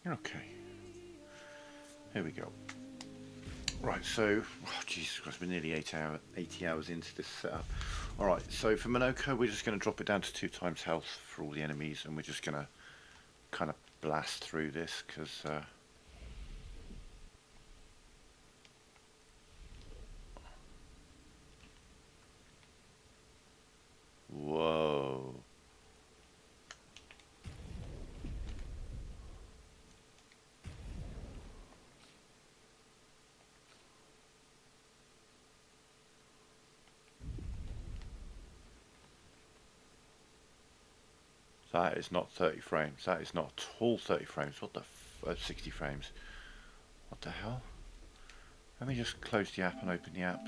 Okay, here we go. Right, so, oh, Jesus Christ, we're nearly 80 hours into this setup. Alright, so for Minoko, we're just going to drop it down to 2 times health for all the enemies, and we're just going to kind of blast through this, because... whoa. That is not 30 frames. That is not at all 30 frames. What the 60 frames. What the hell? Let me just close the app and open the app.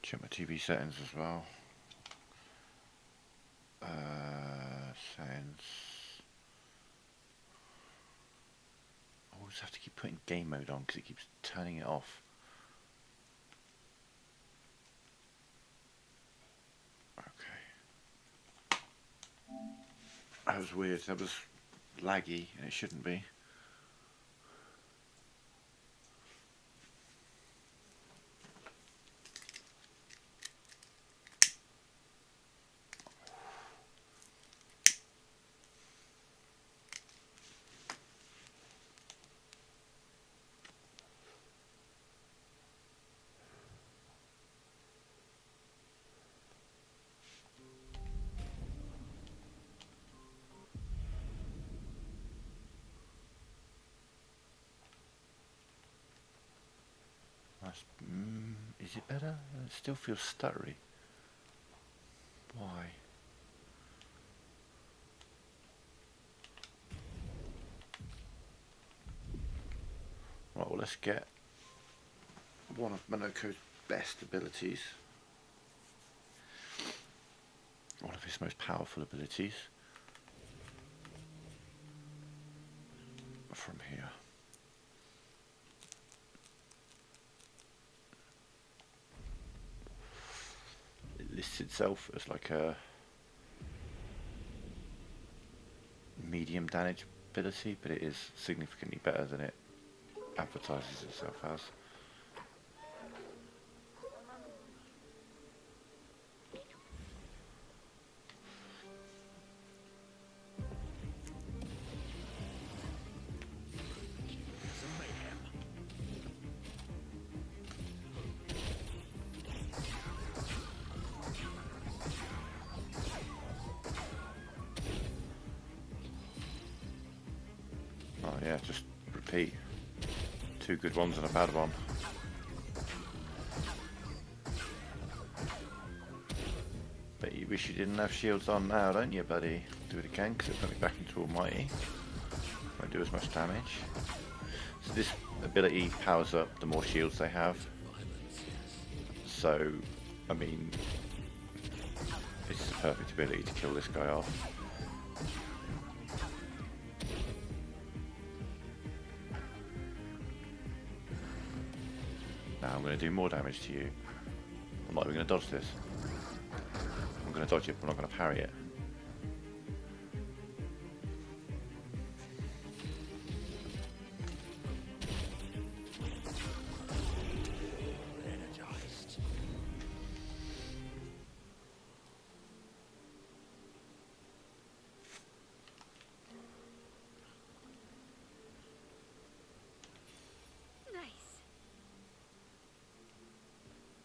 Check my TV settings as well. Settings. I always have to keep putting game mode on because it keeps turning it off. Okay. That was weird. That was laggy and it shouldn't be. Is it better? It still feels stuttery. Why? Right, well, let's get one of Minoko's best abilities. One of his most powerful abilities. From here. It lists itself as like a medium damage ability, but it is significantly better than it advertises itself as. Oh yeah, just repeat. 2 good ones and a bad one. Bet you wish you didn't have shields on now, don't you, buddy? Do it again, because it put me back into Almighty. Won't do as much damage. So this ability powers up the more shields they have. So, I mean, it's the perfect ability to kill this guy off. Now I'm going to do more damage to you. I'm not even going to dodge this. I'm going to dodge it, but I'm not going to parry it.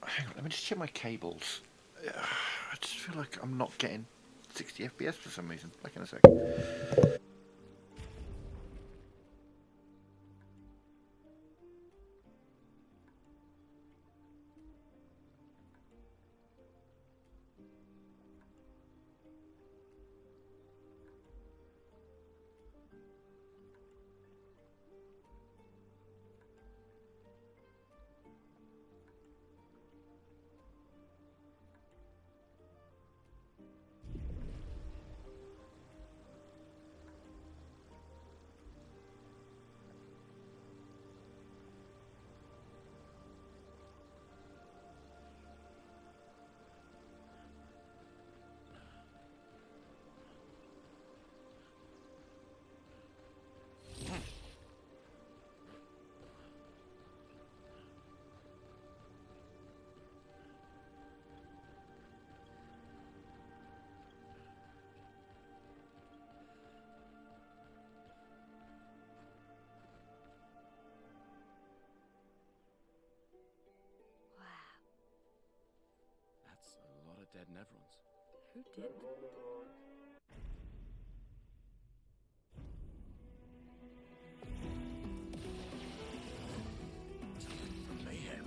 Hang on, let me just check my cables. I just feel like I'm not getting 60 FPS for some reason. Back in a sec. dead Nevrons. Who did? Mayhem.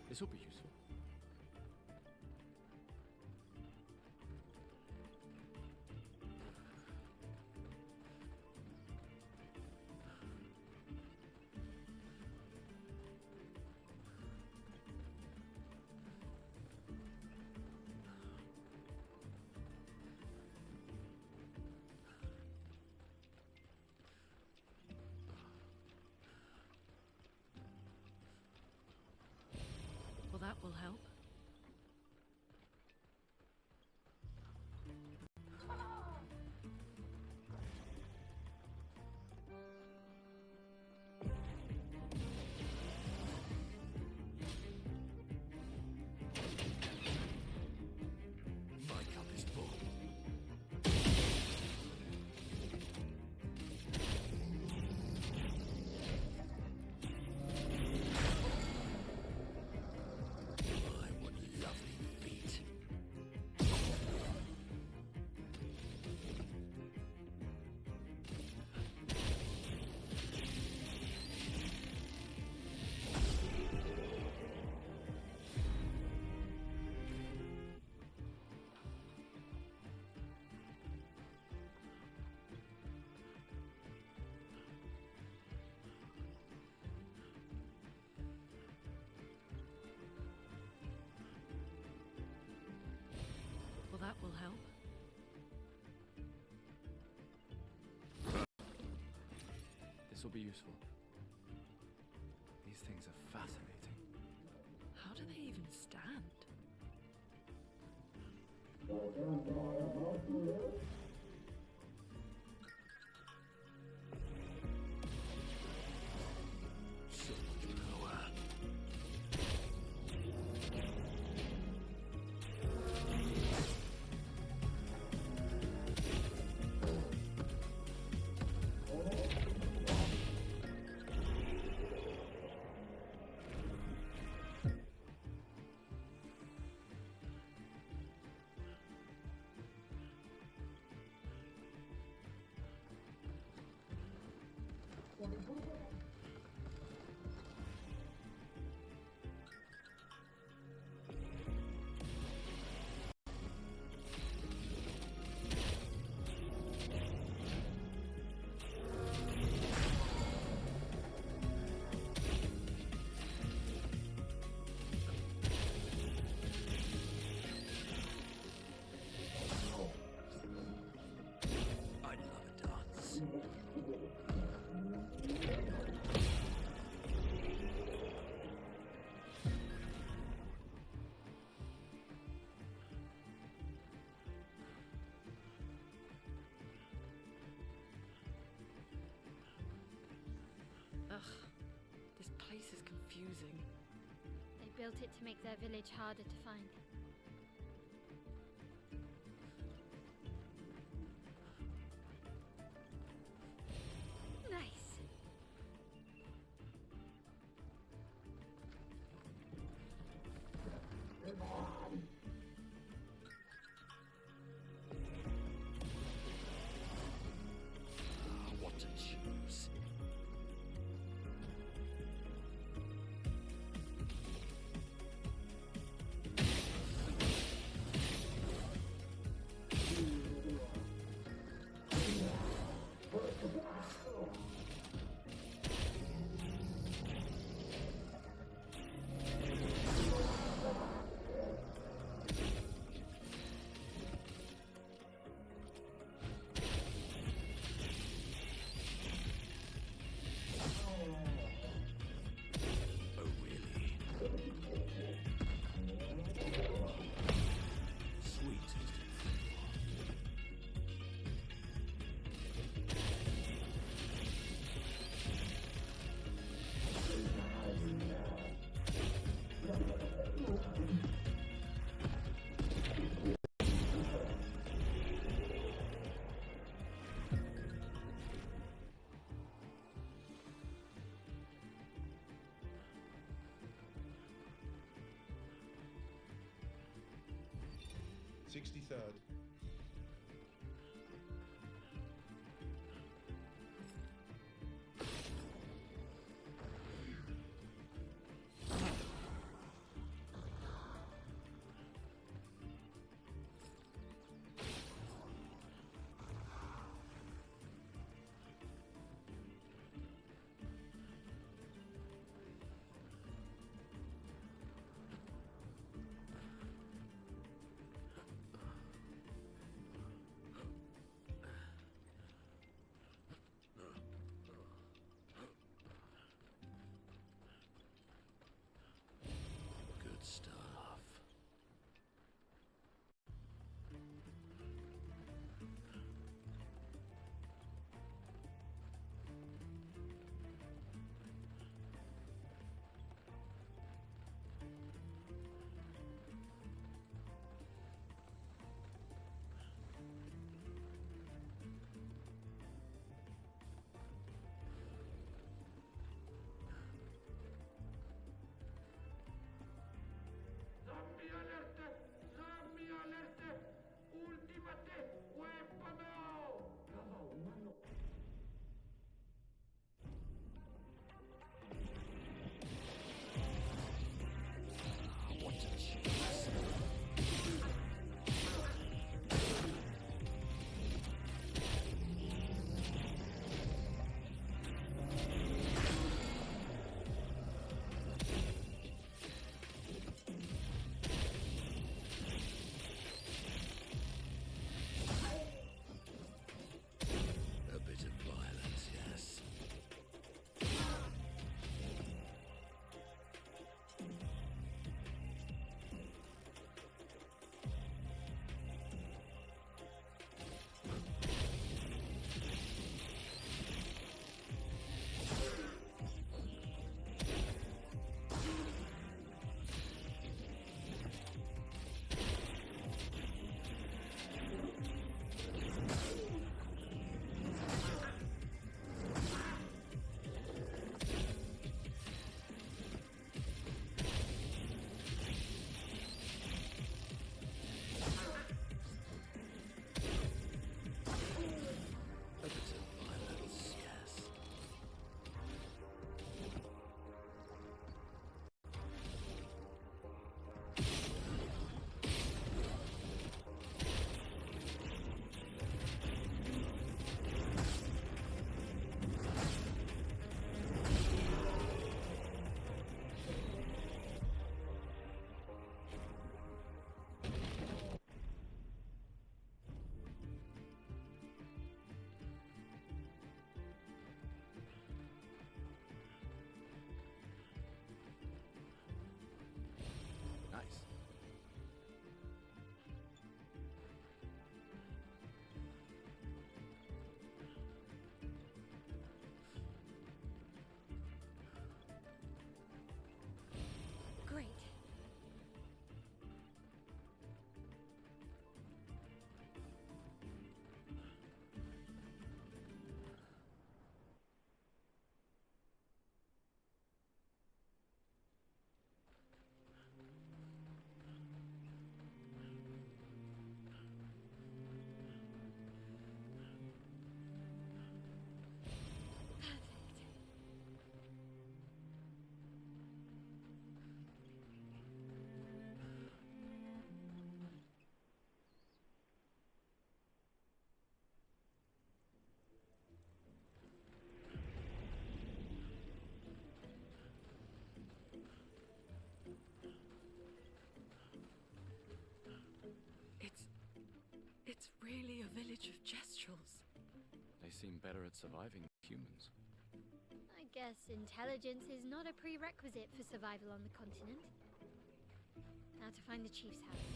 This will be useful. Well, that will help. My cup is full. My, what lovely feet. Well, that will help. This will be useful. These things are fascinating. How do they even stand? So much power. I love a dance. Ugh, this place is confusing. They built it to make their village harder to find. Nice. What to choose? Oh, really? Sweet tasting. $63rd. really a village of Gestrels? They seem better at surviving than humans. I guess intelligence is not a prerequisite for survival on the continent. Now to find the chief's house.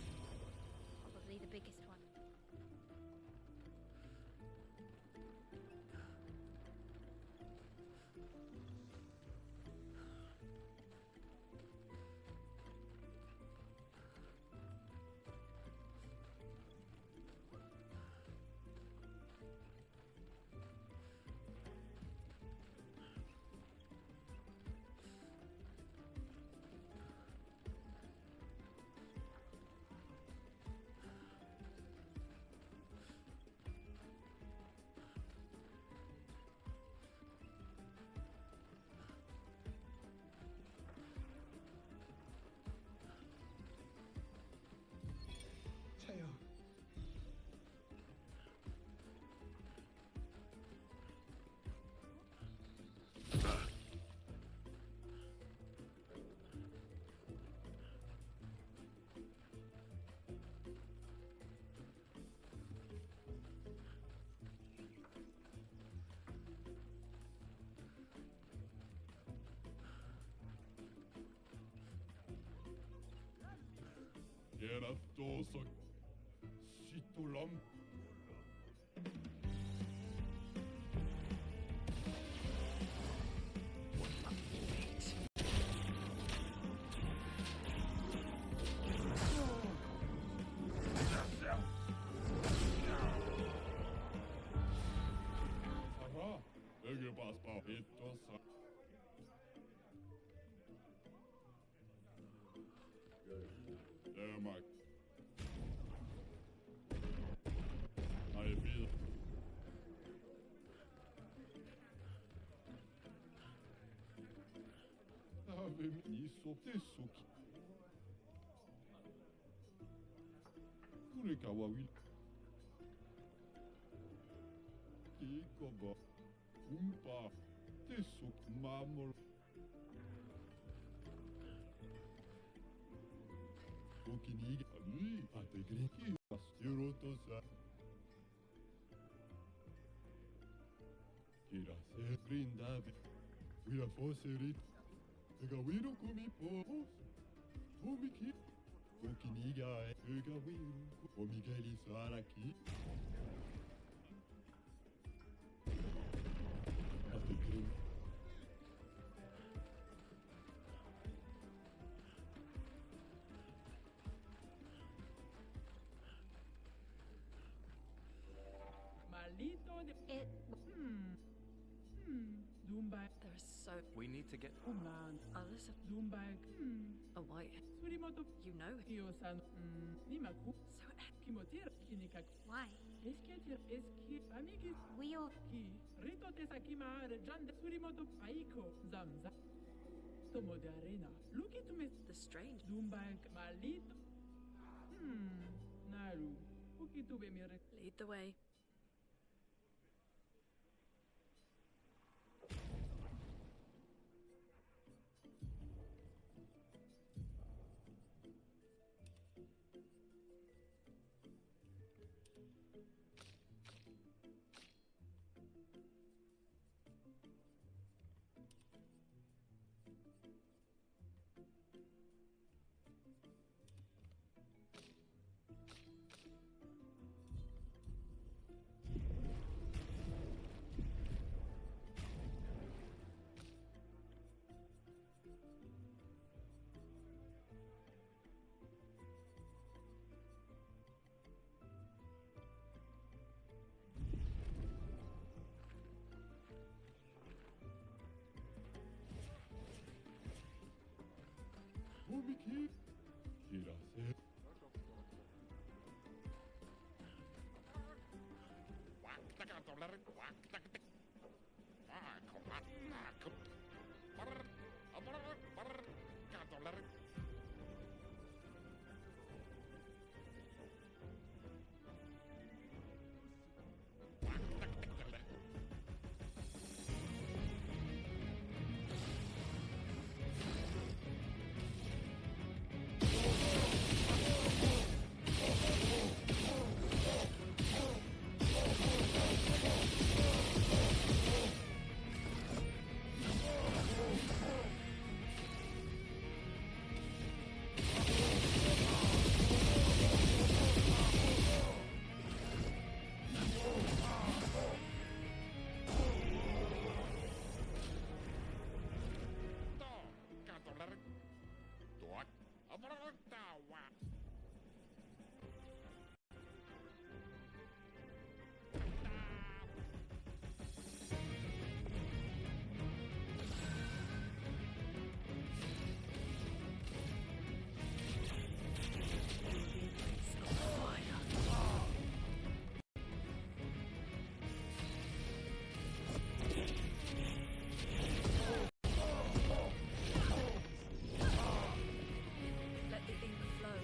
Probably the biggest one. Geratoso Situlom. Sarah, irgendwas Papitos. Mike. I feel. Ave mi sotesso. Kule kawawi. Ikoba. Umpa. Tesso mamor. Okiniga. Lui, ategrinki. Astirotosa. Kirase brindave. Vira fosserit. Egawiro kumi povos. Omiki. Okiniga egawiro. Omigeli saraki. Ategrin. Malito de It. Zumba There are so... We need to get. Kuman Alyssa, Zumba a white... Surimoto You know it. Kyo-san Nimaku So Kimotira Kinika Why? Esketir Eski Amigis We all. Ki Rito Tesakima Janda Surimoto Aiko Zamza Tomo de Arena Look at me the strange... Zumba Malito Naru Ukitube Mire Lead the way. Omiki. Kirase. Let the ink flow.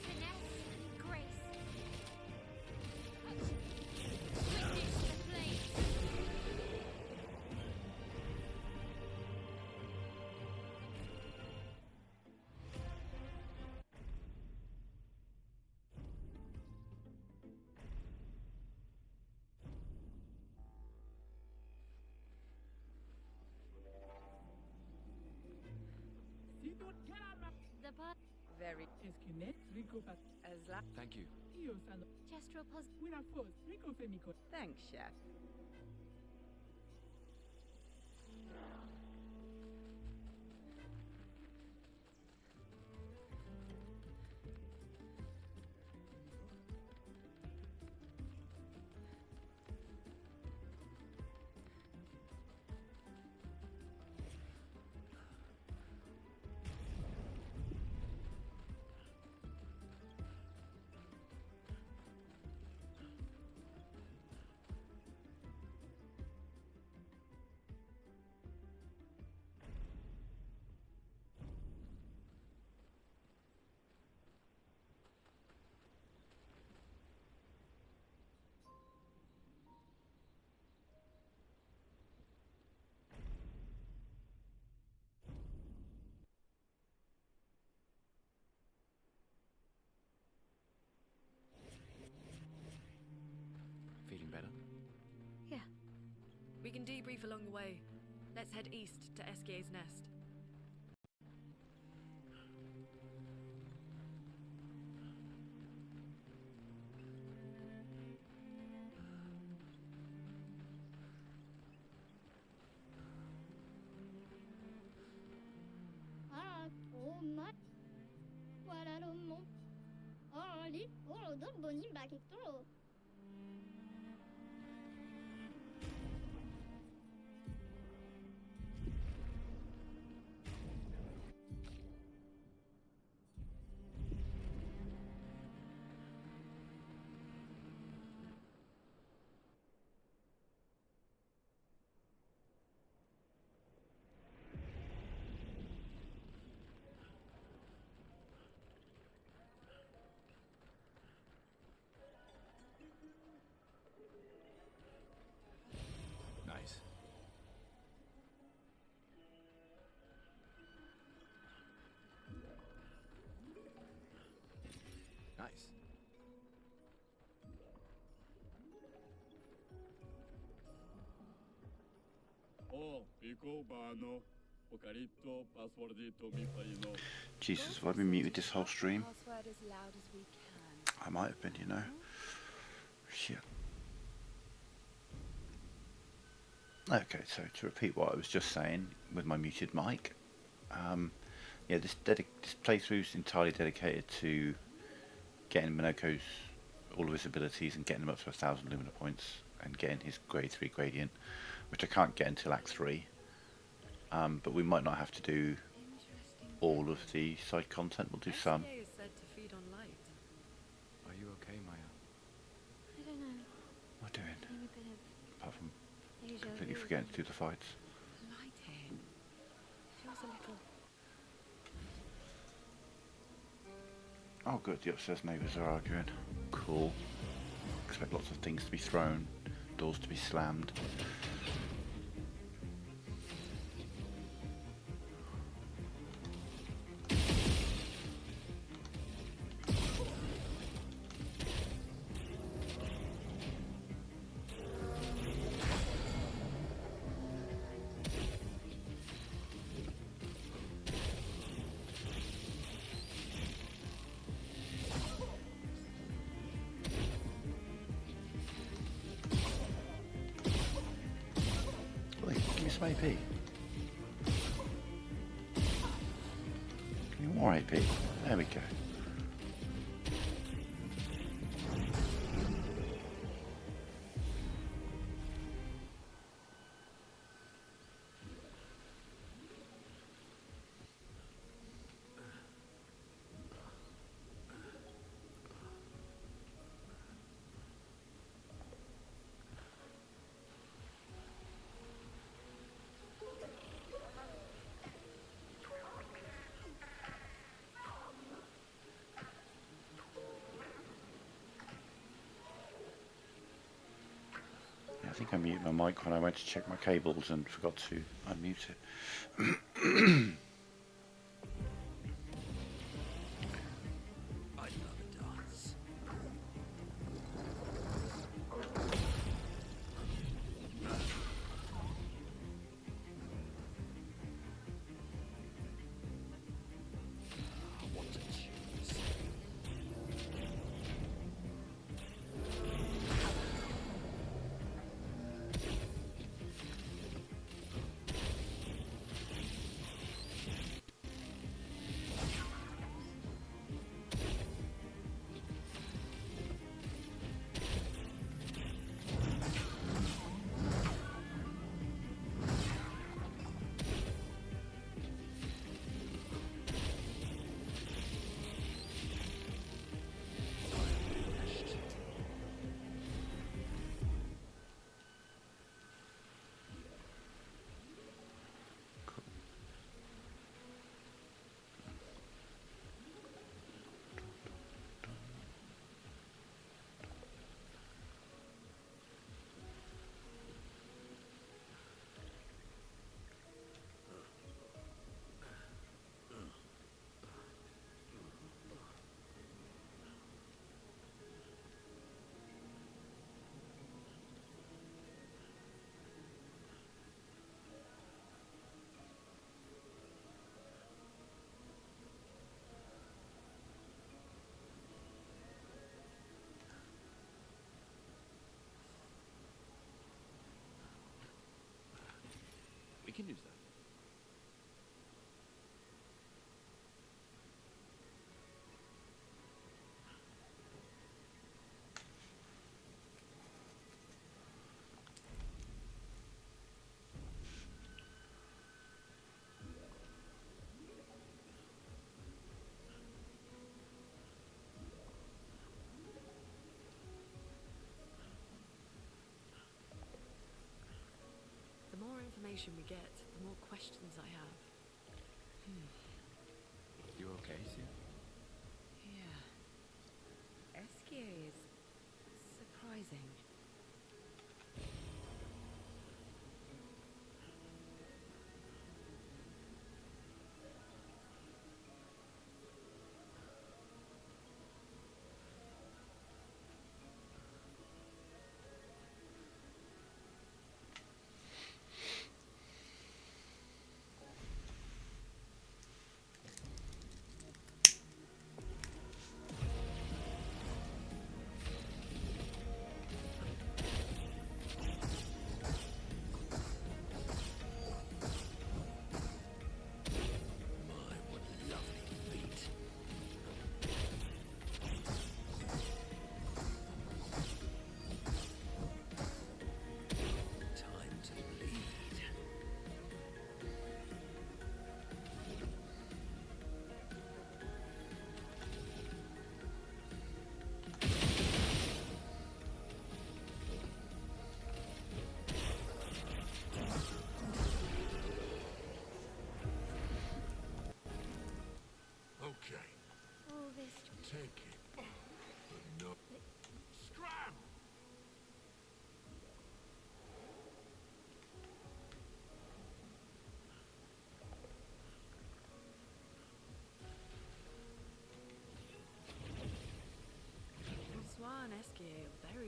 Finesse and grace. Witness the flames. Si tu chiama The part Very Esquinet, Rico Pat, as la. Thank you. Io Sano, gestural pos. Wina Fos, Rico Femico. Thanks, chef. Feeling better? Yeah. We can debrief along the way. Let's head east to Eskier's nest. Ah, oh my. Voilà le mont. Oh, li, oh, do boni bakito. Nice. Nice. Oh, Rico Bano, Ocarito, Passwordito, mi paino. Jesus, have I been muted this whole stream? Password as loud as we can. I might have been, you know. Shit. Okay, so to repeat what I was just saying with my muted mic, yeah, this playthrough is entirely dedicated to getting Minoko's all of his abilities and getting him up to 1,000 Lumina points and getting his grade 3 gradient, which I can't get until Act 3. But we might not have to do Interesting. all of the side content. We'll do some. Eskier is said to feed on light. Are you okay, Maya? I don't know. What am I doing? Having a bit of Apart from deja completely vu. forgetting again to do the fights. Light here. Feels a little. Oh good, the upstairs neighbours are arguing. Cool. Expect lots of things to be thrown, doors to be slammed. Oi, give me some AP. Give me more AP. There we go. Yeah, I think I muted my mic when I went to check my cables and forgot to unmute it. I love a dance. What a choose. We can use that. The more information we get, the more questions I have. You okay, Sia? Yeah. Eskier is surprising.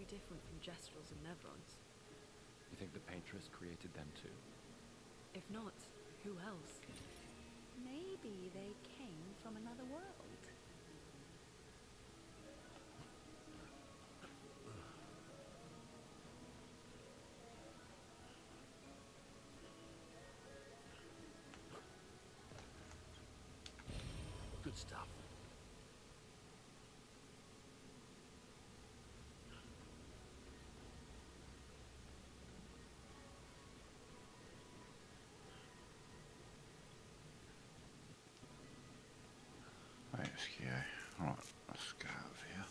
very different from Gestrels and Nevrons. You think the Paintress created them too? If not, who else? Maybe they came from another world. Good stuff. Right, SKA. Right, let's get out of here.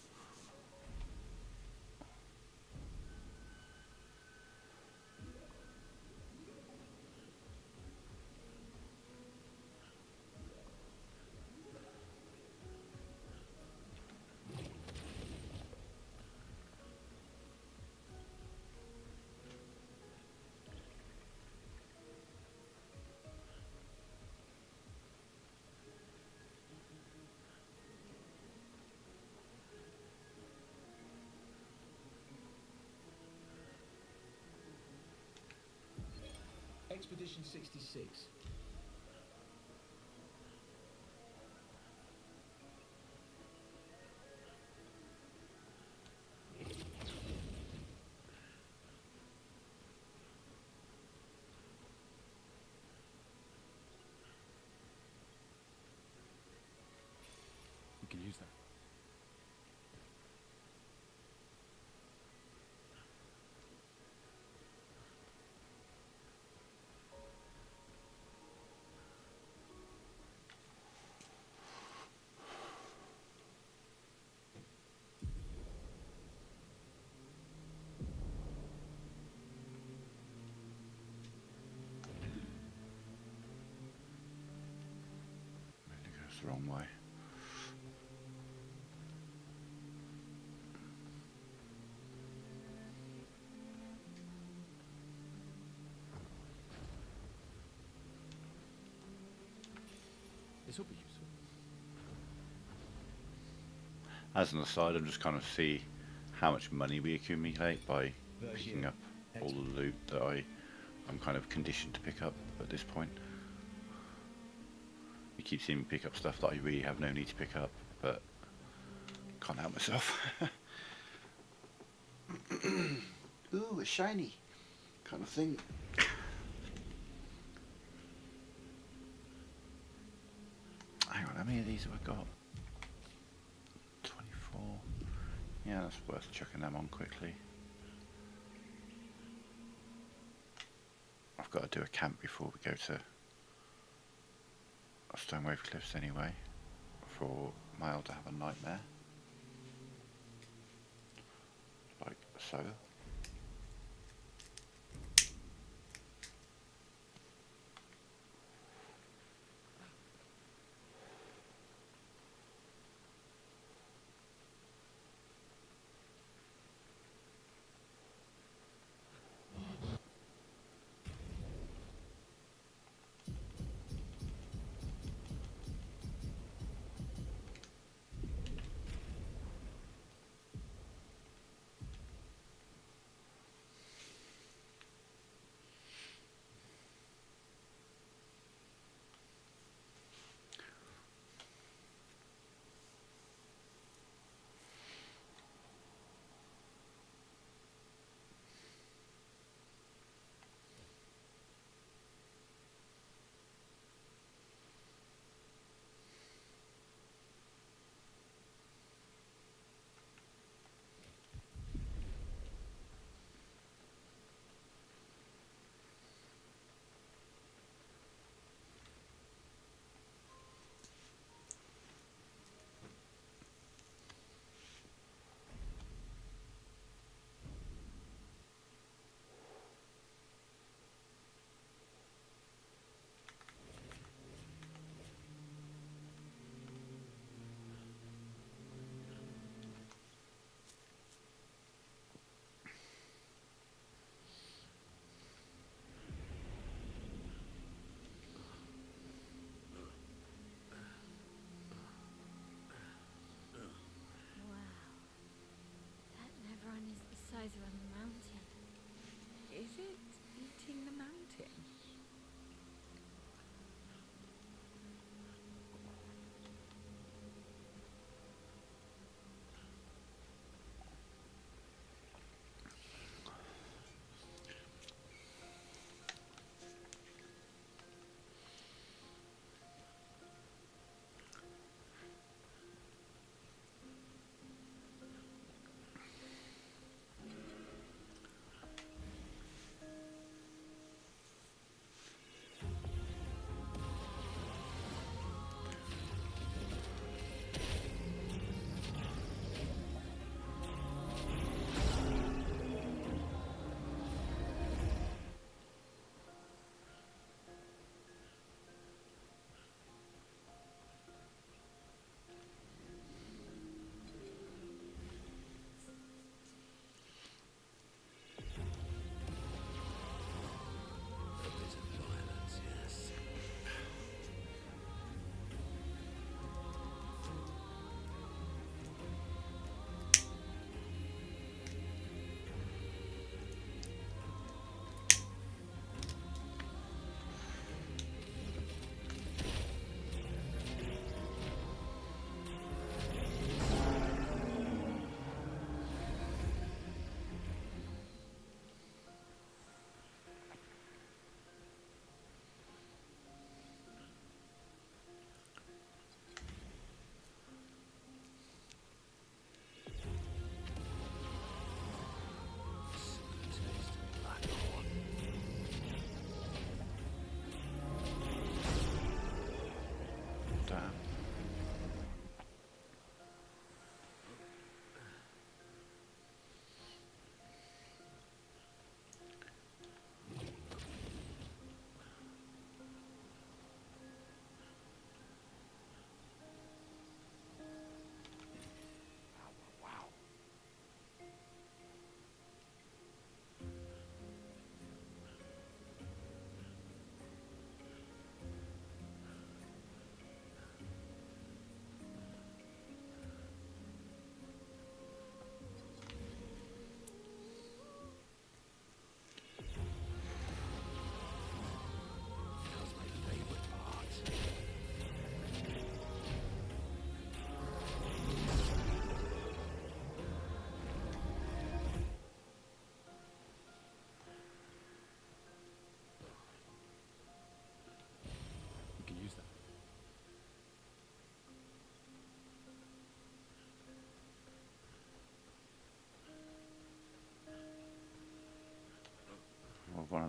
Expedition 66. We can use that. Maybe it goes the wrong way. This will be useful. As an aside, I'm just kind of see how much money we accumulate by picking up all the loot that I'm kind of conditioned to pick up at this point. You keep seeing me pick up stuff that I really have no need to pick up, but can't help myself. Ooh, a shiny kind of thing. Hang on, how many of these have I got? 24. Yeah, that's worth chucking them on quickly. I've got to do a camp before we go to Stonewave Cliffs anyway, for Mael to have a nightmare. Like so.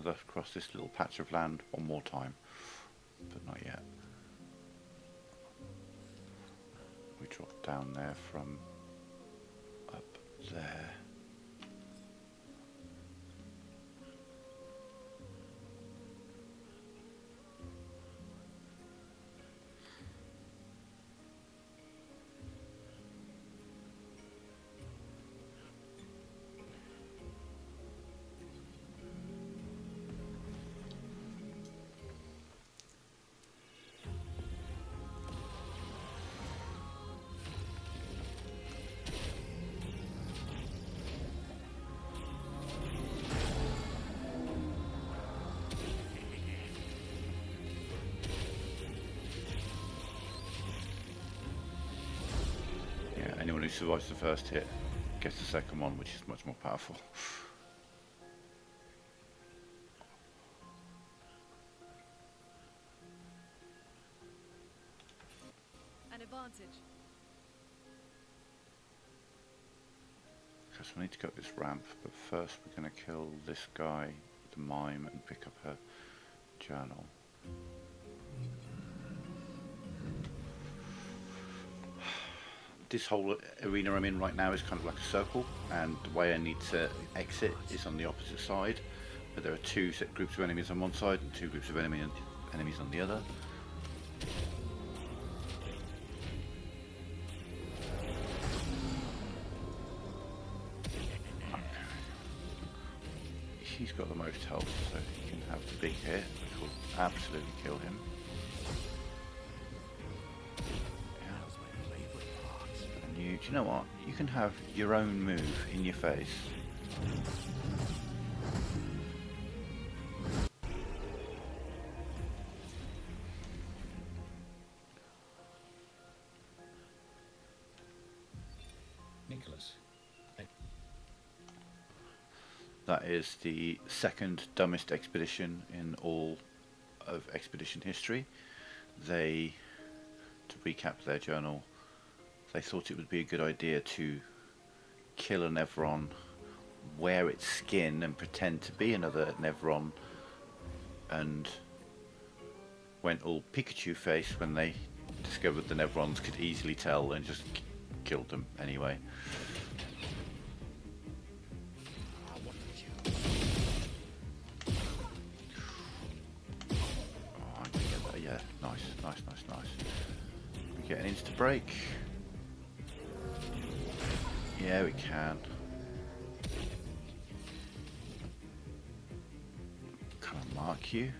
across this little patch of land one more time, but not yet. We drop down there from up there. Anyone who survives the first hit gets the second one, which is much more powerful. An advantage. Because we need to go up this ramp, but first we're going to kill this guy, the mime, and pick up her journal. This whole arena I'm in right now is kind of like a circle, and the way I need to exit is on the opposite side, but there are two set groups of enemies on one side and two groups of enemies on the other. Okay. He's got the most health, so he can have the big hit, which will absolutely kill him. Do you know what? You can have your own move in your face. Nicholas. That is the second dumbest expedition in all of expedition history. They, to recap their journal, they thought it would be a good idea to kill a Nevron, wear its skin and pretend to be another Nevron, and went all Pikachu face when they discovered the Nevrons could easily tell, and just killed them anyway. Oh, I can get that, yeah, nice. We get an insta break. Yeah, we can. Can I mark you?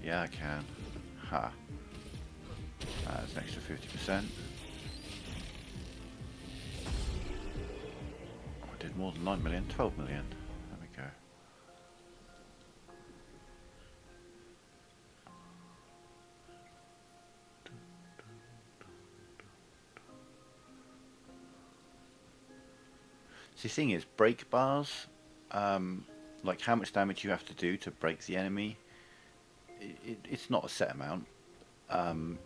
Yeah, I can. Ha. That's an extra 50%. Oh, I did more than 9 million, 12 million. There we go. The thing is, break bars, like how much damage you have to do to break the enemy, it's not a set amount,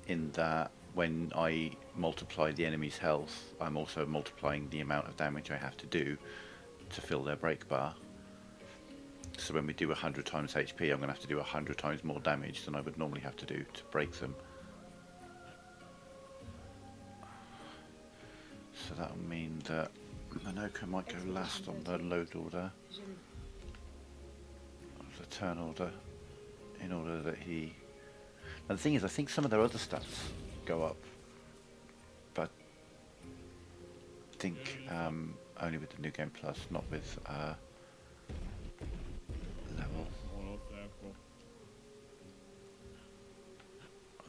in that when I multiply the enemy's health, I'm also multiplying the amount of damage I have to do to fill their break bar. So when we do 100 times HP, I'm going to have to do 100 times more damage than I would normally have to do to break them. So that'll mean that Manoka might go last on the load order, the turn order, in order that he... Now the thing is, I think some of their other stats go up, but I think only with the New Game Plus, not with level.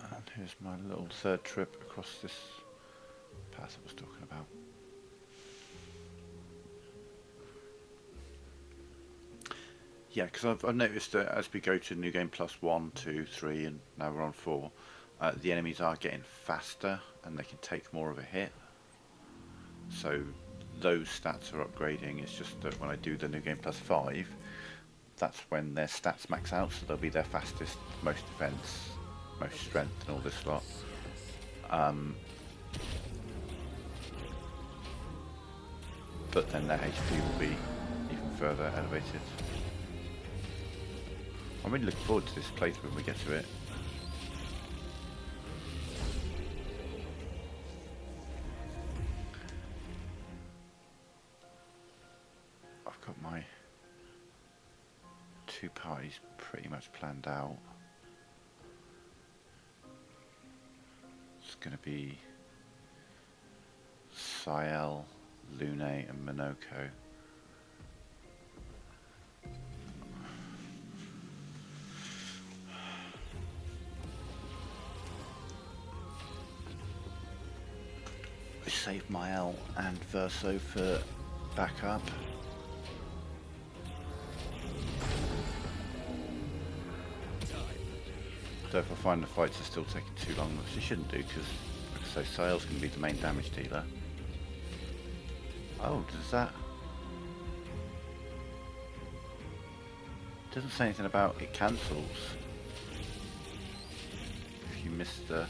And here's my little third trip across this path I was talking about. Yeah, because I've noticed that as we go to New Game Plus 1, 2, 3, and now we're on 4, the enemies are getting faster and they can take more of a hit. So those stats are upgrading. It's just that when I do the New Game Plus 5, that's when their stats max out, so they'll be their fastest, most defense, most strength, and all this lot. But then their HP will be even further elevated. I'm really looking forward to this playthrough when we get to it. I've got my 2 parties pretty much planned out. It's going to be Sael, Lune and Minoko. We saved Mael and Verso for backup. So if I find the fights are still taking too long, which they shouldn't do, because like I say, Sael's going to be the main damage dealer. Oh, does that... Doesn't say anything about it cancels if you miss the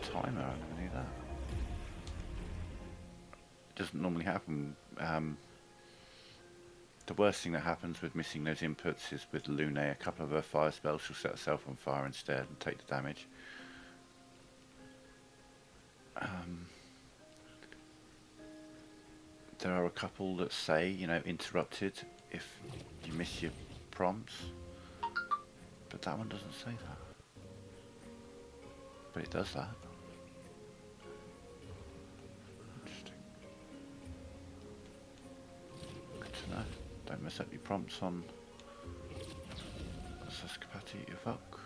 timer. I never knew that. It doesn't normally happen. The worst thing that happens with missing those inputs is with Lune, a couple of her fire spells, she'll set herself on fire instead and take the damage. There are a couple that say, you know, interrupted if you miss your prompts, but that one doesn't say that. But it does that. Interesting. Good to know. Don't mess up your prompts on Saskapati Evoke.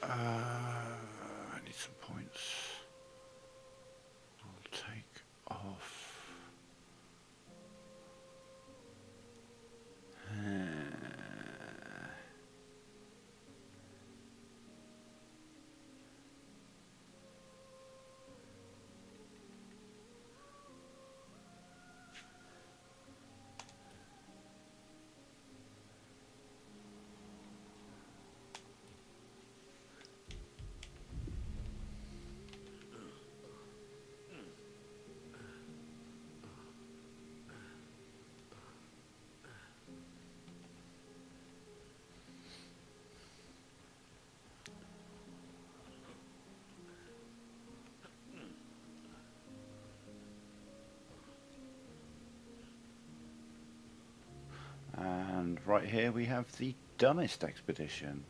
I need some points. I'll take off. And right here we have the dumbest expedition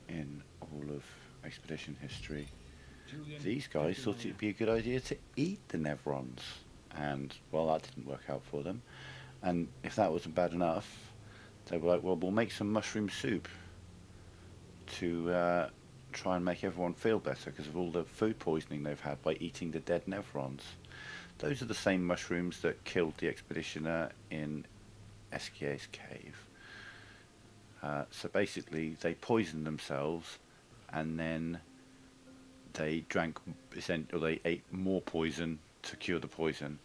in all of expedition history. These guys thought it'd be a good idea to eat the Nevrons, and well, that didn't work out for them. And if that wasn't bad enough, they were like, well, we'll make some mushroom soup to try and make everyone feel better because of all the food poisoning they've had by eating the dead Nevrons. Those are the same mushrooms that killed the expeditioner in Esquia's cave. So basically they poisoned themselves and then they drank, or they ate more poison to cure the poison,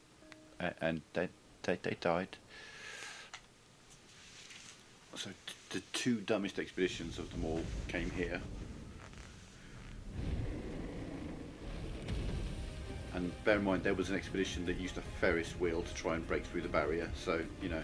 and they died. So the 2 dumbest expeditions of them all came here. And bear in mind there was an expedition that used a Ferris wheel to try and break through the barrier, so you know.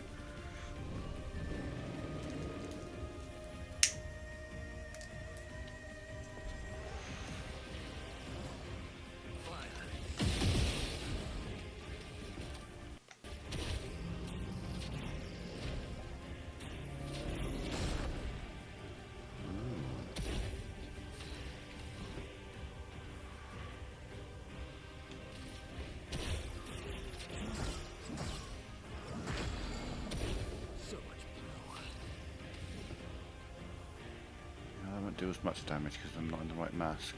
do as much damage because I'm not in the right mask.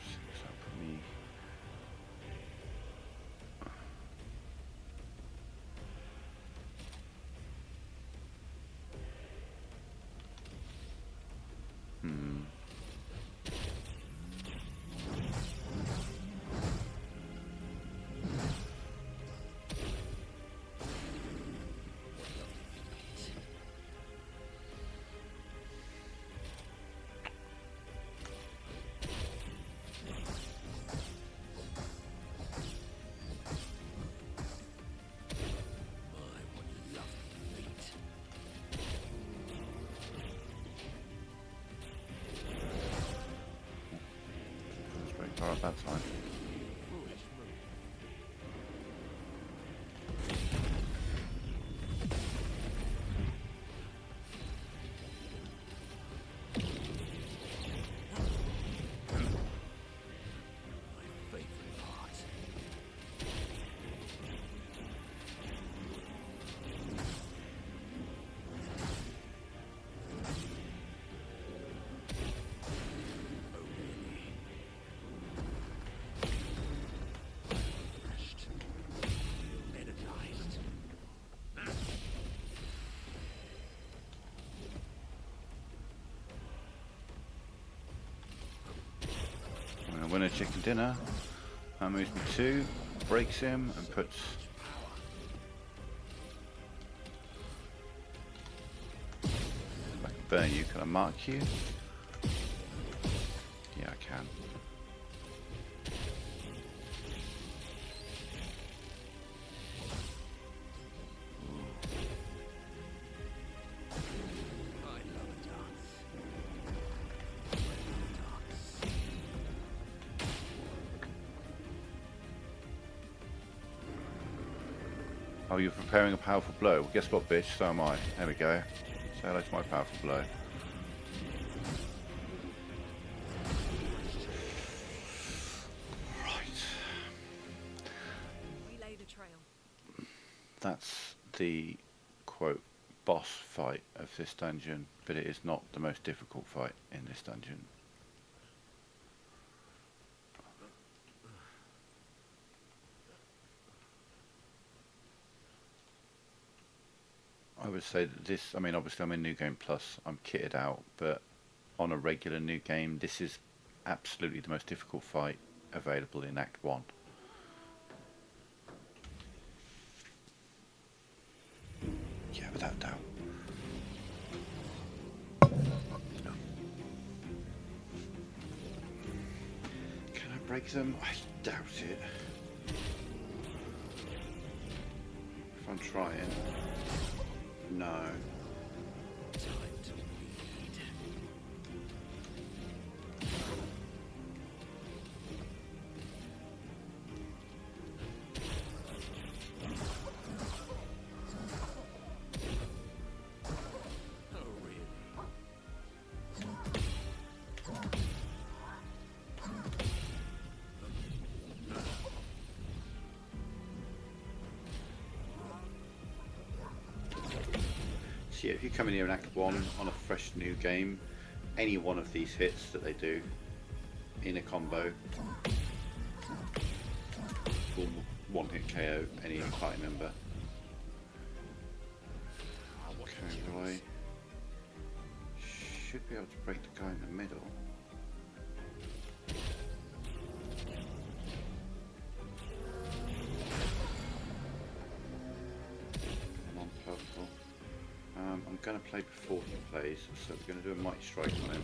So that'll put me... Straight far at that time. Winner chicken dinner. That moves me 2, breaks him, and puts. I can burn you. Can I mark you? Yeah, I can. Oh, you're preparing a powerful blow. Well, guess what, bitch? So am I. There we go. Say hello to my powerful blow. Right. Relay the trail. That's the, quote, boss fight of this dungeon, but it is not the most difficult fight in this dungeon. I would say that this, I mean, obviously I'm in New Game Plus, I'm kitted out, but on a regular New Game, this is absolutely the most difficult fight available in Act 1. Yeah, without doubt. Can I break them? I doubt it. If I'm trying. No. Time to bleed. Oh, really? So yeah, if you come in here in Act 1 on a fresh new game, any one of these hits that they do in a combo will one-hit KO any party member. Okay, right. Should be able to break the guy in the middle. Come on, purple. I'm going to play before he plays, so we're going to do a Mighty Strike on him.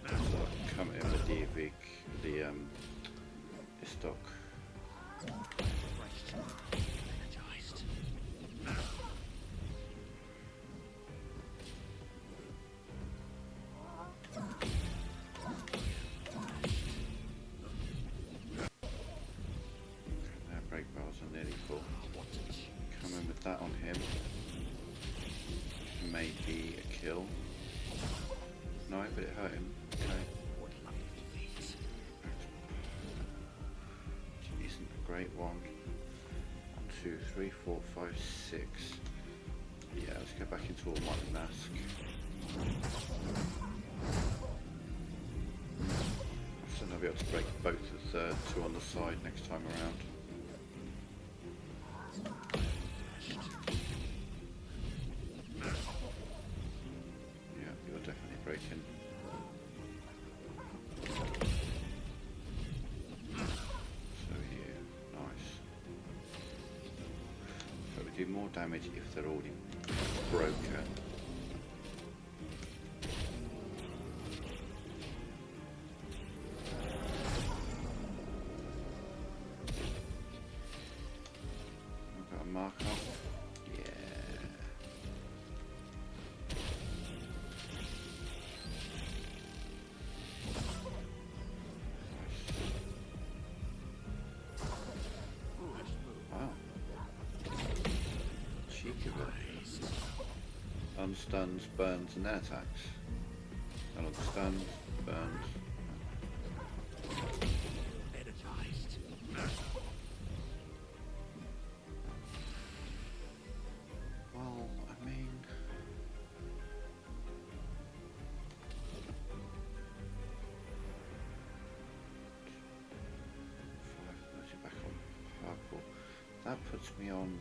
So I can come in with the Evic, the stock. Their break bars are nearly full. Come in with that on him. Maybe a kill. No, but it hurt him. Okay. Which isn't a great one. 1, 2, 3, 4, 5, 6. Yeah, let's go back into Almighty Mask. be able to break both of the two on the side next time around. Yeah, you're definitely breaking. So here, nice. So we do more damage if they're already broken. Mark up. Yeah. Wow. Cheek of it. Unstuns, burns, and then attacks. And unstuns, burns. Well, I mean, back on purple. That puts me on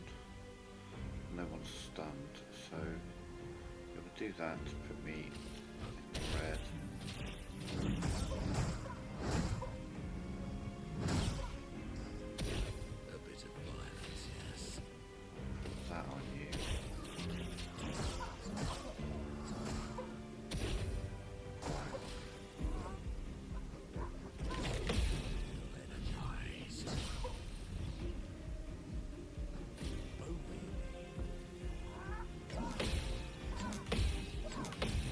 no one's stunned, so it will do that to put me in red. A bit of violence, yes. Put that on you. Energized.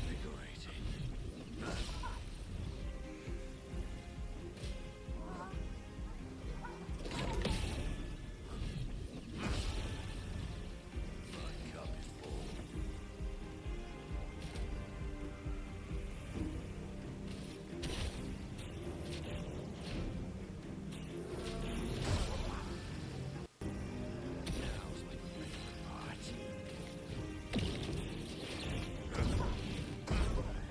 Invigorating. My cup is full. Now's my favorite part. Energized. I will love it.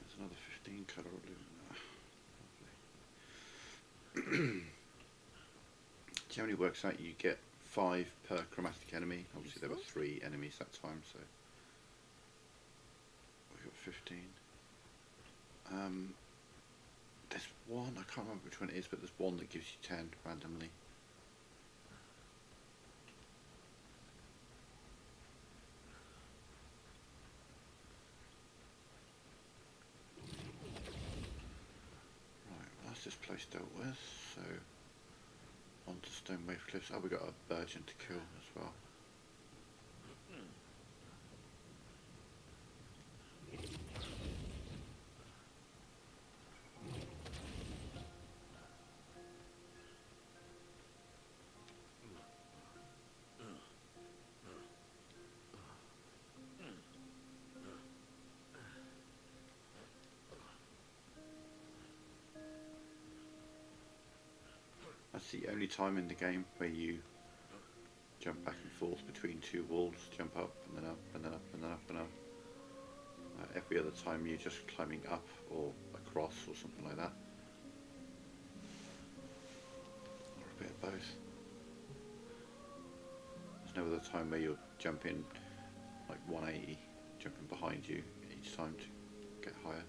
There's another 15 colour Lovely. Generally works out you get 5 per chromatic enemy. Obviously there were 3 enemies that time, so we got 15. There's one, I can't remember which one it is, but there's one that gives you 10 randomly. Right, well that's this place dealt with, so on to Stone Wave Cliffs. Oh, we got a Burgeon to kill as well. That's the only time in the game where you jump back and forth between 2 walls, jump up and then up and then up and then up and up. Every other time you're just climbing up or across or something like that. Or a bit of both. There's no other time where you're jumping like 180, jumping behind you each time to get higher.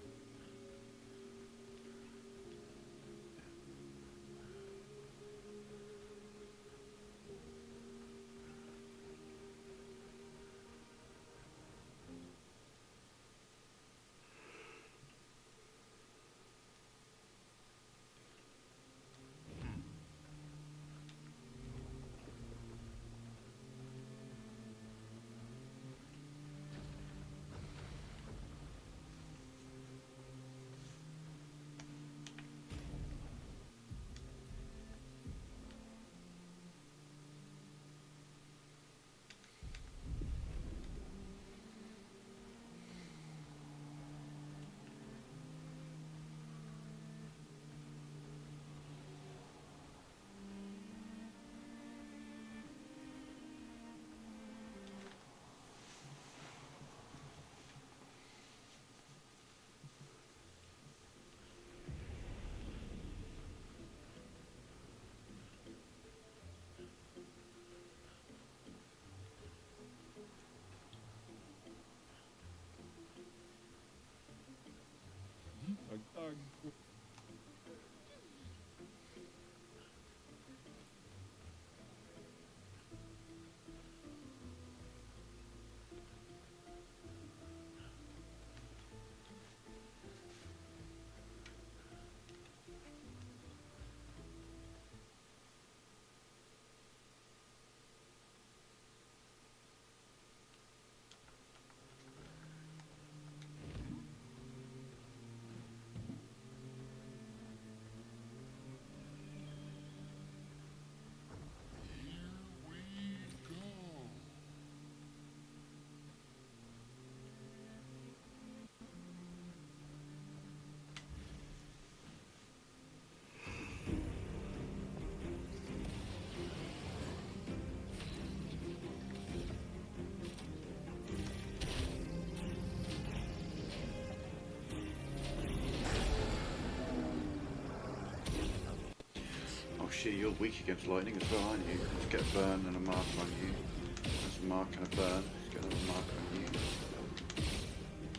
actually, you're weak against lightning as well, aren't you? Let's get a burn and a mark on you. There's a mark and a burn. Let's get another mark on you.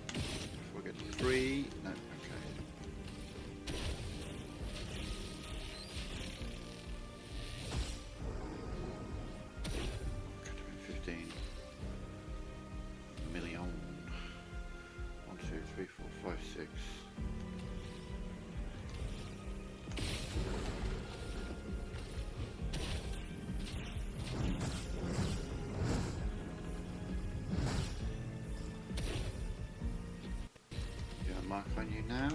Before we get to 3. No, okay. Could have been 15 million. 1, 2, 3, 4, 5, 6. Mark on you now.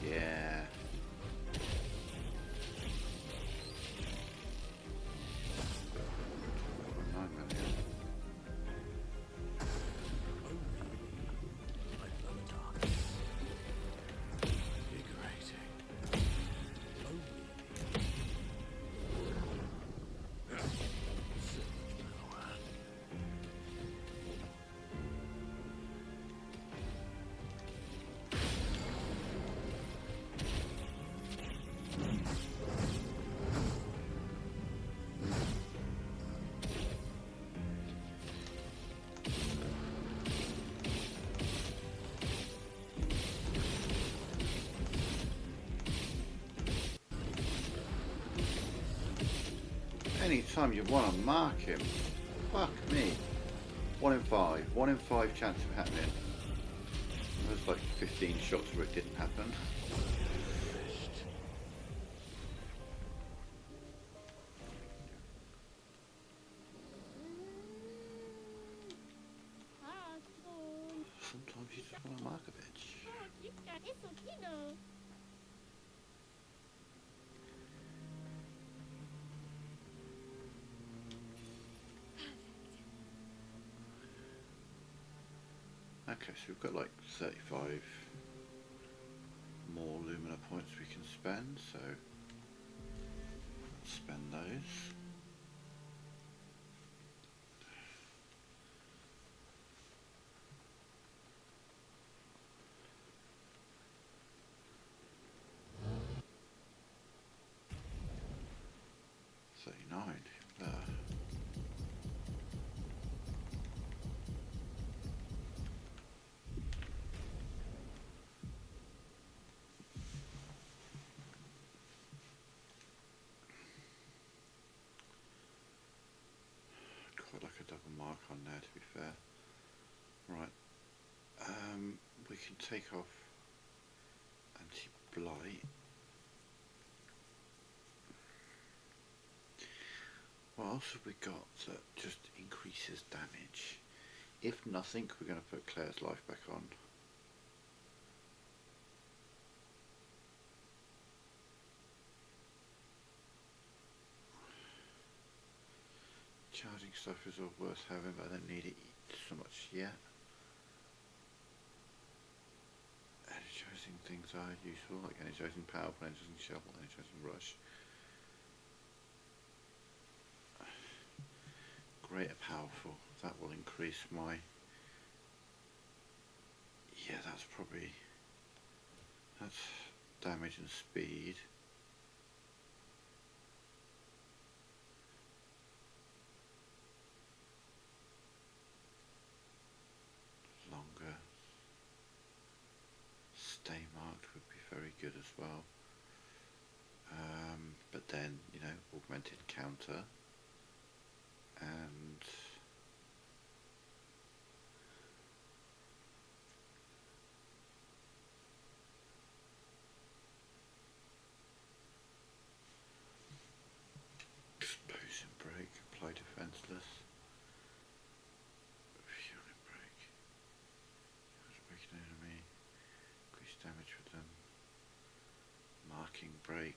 Yeah. $9 million. I love darkness. Invigorating. Only. So much power. Anytime you want to mark him, fuck me. 1 in 5. 1 in 5 chance of happening. There's like 15 shots where it didn't happen. Sometimes you just want to mark a bitch. Okay, so we've got like 35 more Lumina points we can spend, so let's spend those. There. Quite like a double mark on there, to be fair. Right. We can take off anti-blight. What else have we got that just increases damage? If nothing, we're going to put Claire's life back on. Charging stuff is all worth having, but I don't need it so much yet. Energizing things are useful, like energizing power, energizing shovel, energizing rush. Greater powerful, that will increase my, yeah, that's damage and speed. Longer. Stay marked would be very good as well. But then, you know, augmented counter. And explosion break, apply defenseless, fury break, break an enemy, increase damage with them, marking break.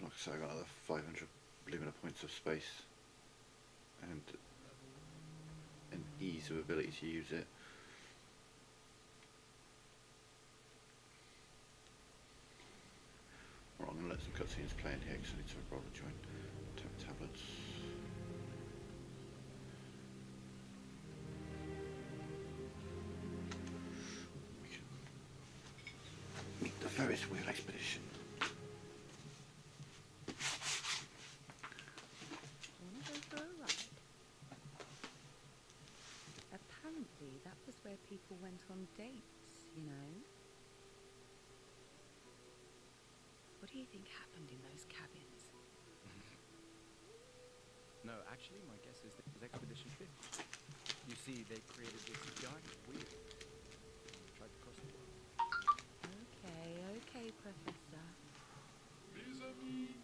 Like I said, I got another 500 Lumina points of space and an ease of ability to use it. cutscenes playing here because I need to roll a joint. Tablets. We can meet the Ferris wheel expedition. Wanna go for a ride? Apparently, that was where people went on dates, you know? What do you think happened in those cabins? No, actually, my guess is it was Expedition 50. You see, they created this giant wheel. Tried to cross the world. Okay, Professor. Mes amis,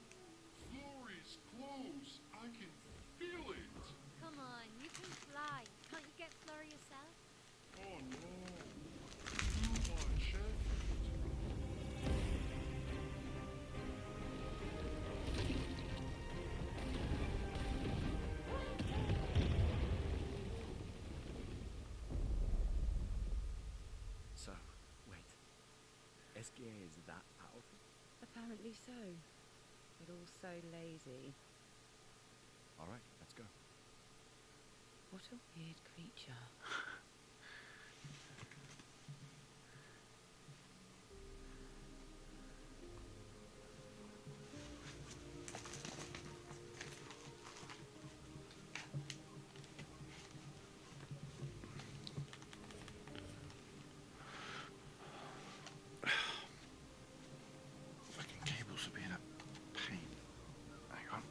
floor is close. I can feel it. Come on, you can fly. Can't you get Flora yourself? Oh no. Too much effort. So, wait. SGA is that powerful? Apparently so. But also lazy. Alright, let's go. What a weird creature. Fucking cables are being a pain. Hang on.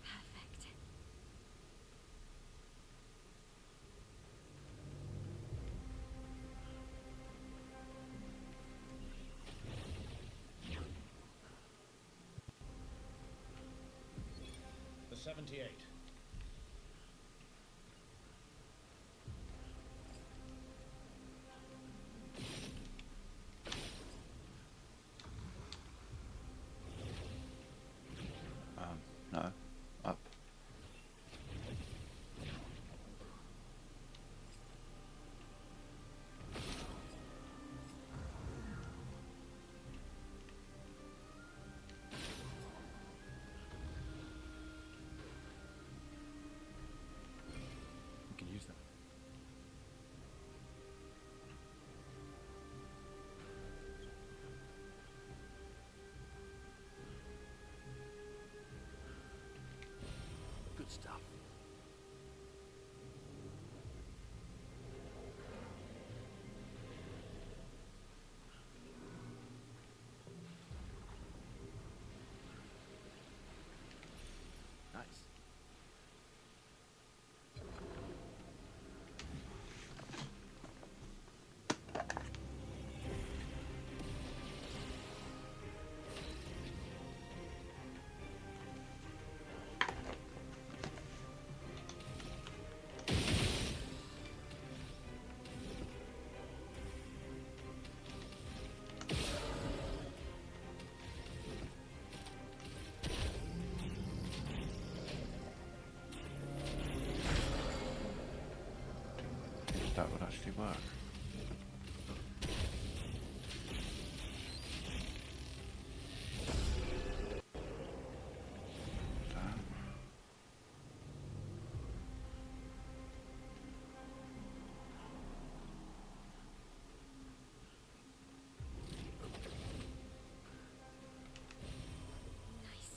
Perfect. The 78. No. Up. We can use that. Good stuff. Nice. That would actually work. Damn. Nice.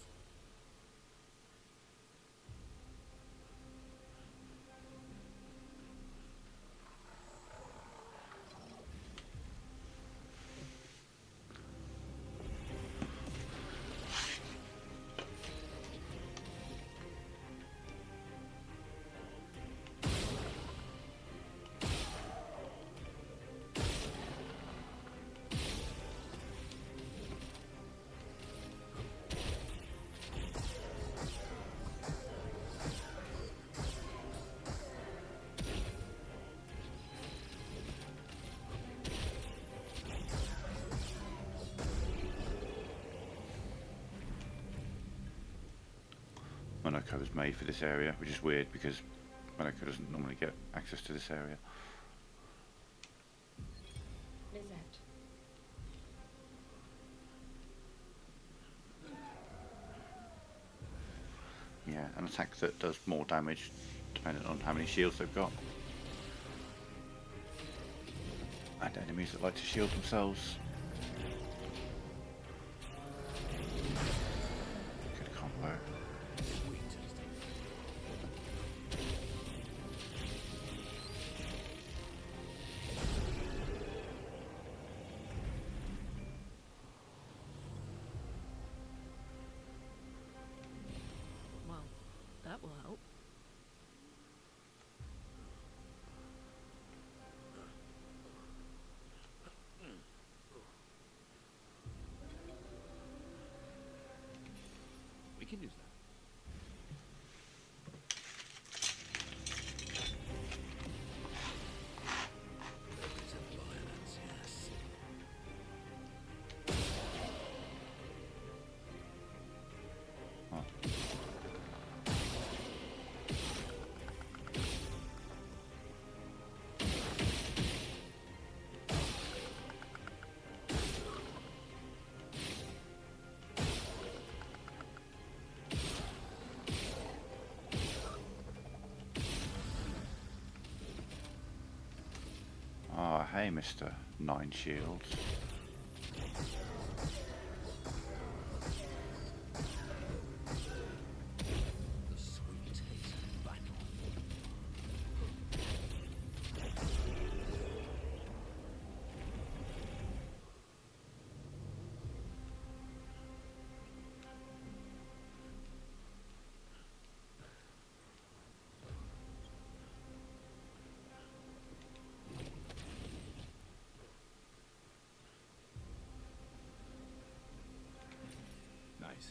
Monaco was made for this area, which is weird because Monaco doesn't normally get access to this area. Lizette. Yeah, an attack that does more damage depending on how many shields they've got. And enemies that like to shield themselves. Good combo. Well, that will help. We can use that. Ah, hey, Mr. 9 Shields. The sweet taste of battle. Nice.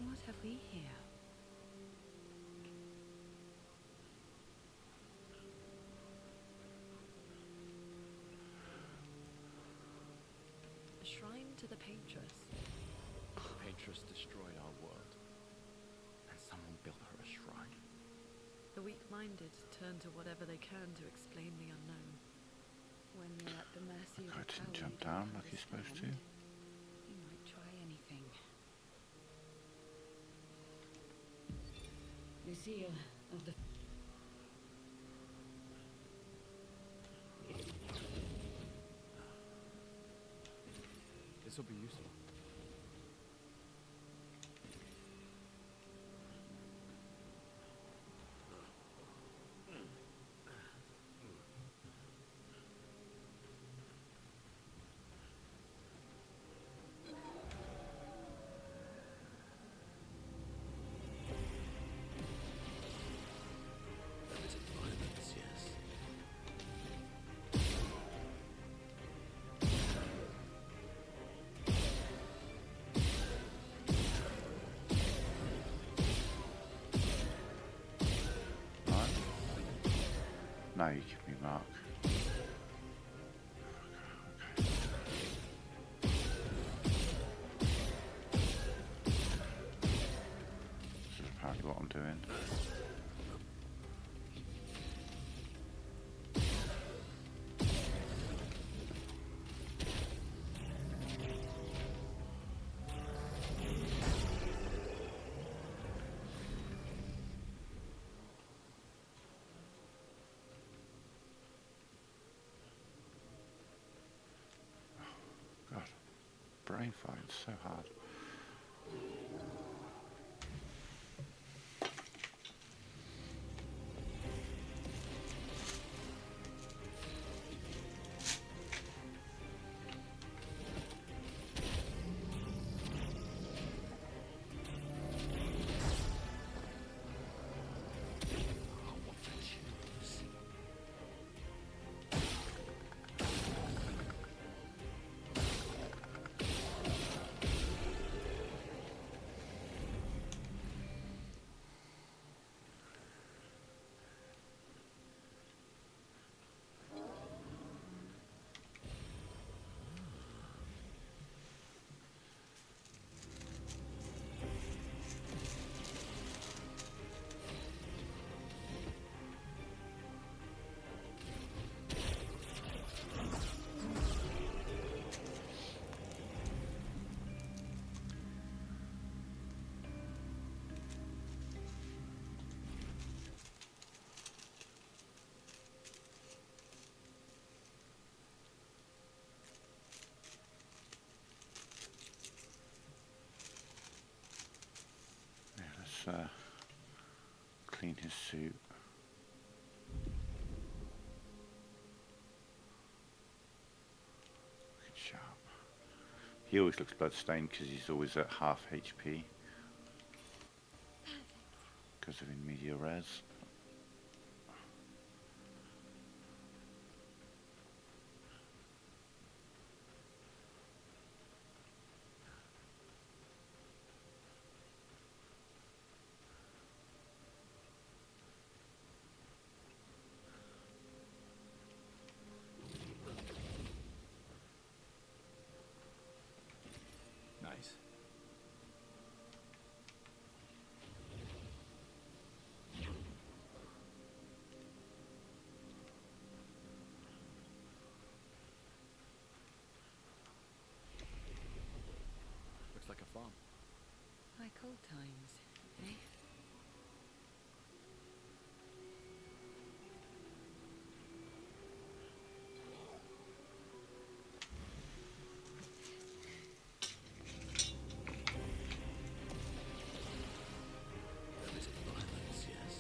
What have we here? A shrine to the Paintress. The Paintress destroyed our world, and someone built her a shrine. The weak-minded turn to whatever they can to explain the unknown. When you're at the mercy of I a didn't power jump you don't down like you're supposed to. understand, you might try anything. The seal of the... This will be useful. Violence, yes. Right. Now you give me mark. This is apparently what I'm doing. God, brain fighting's so hard. clean his suit. Look sharp. He always looks bloodstained because he's always at half HP. Because of in media res. Nice. Looks like a farm. Like old times, eh? There is violence, yes.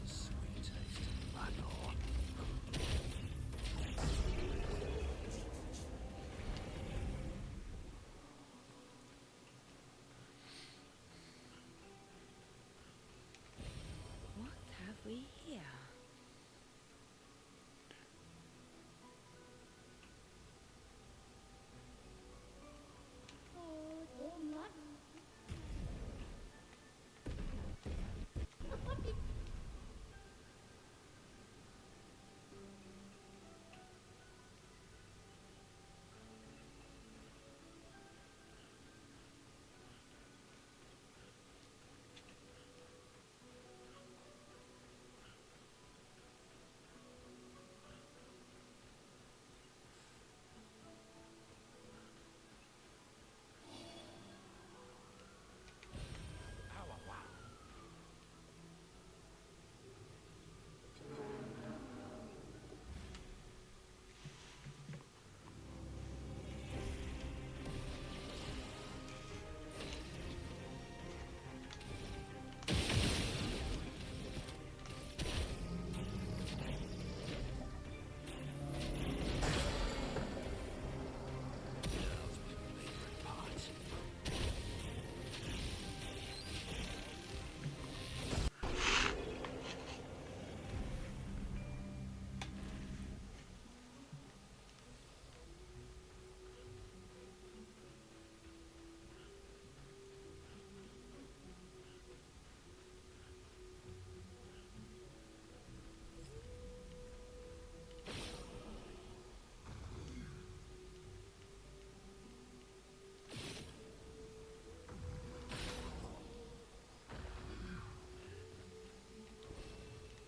The sweet taste of battle. What have we here? Oh, don't not. Now's my favorite part.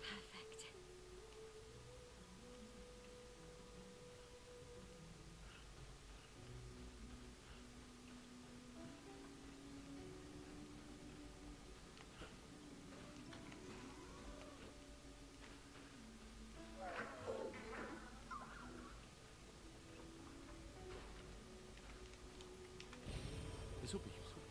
Perfect. This will be useful.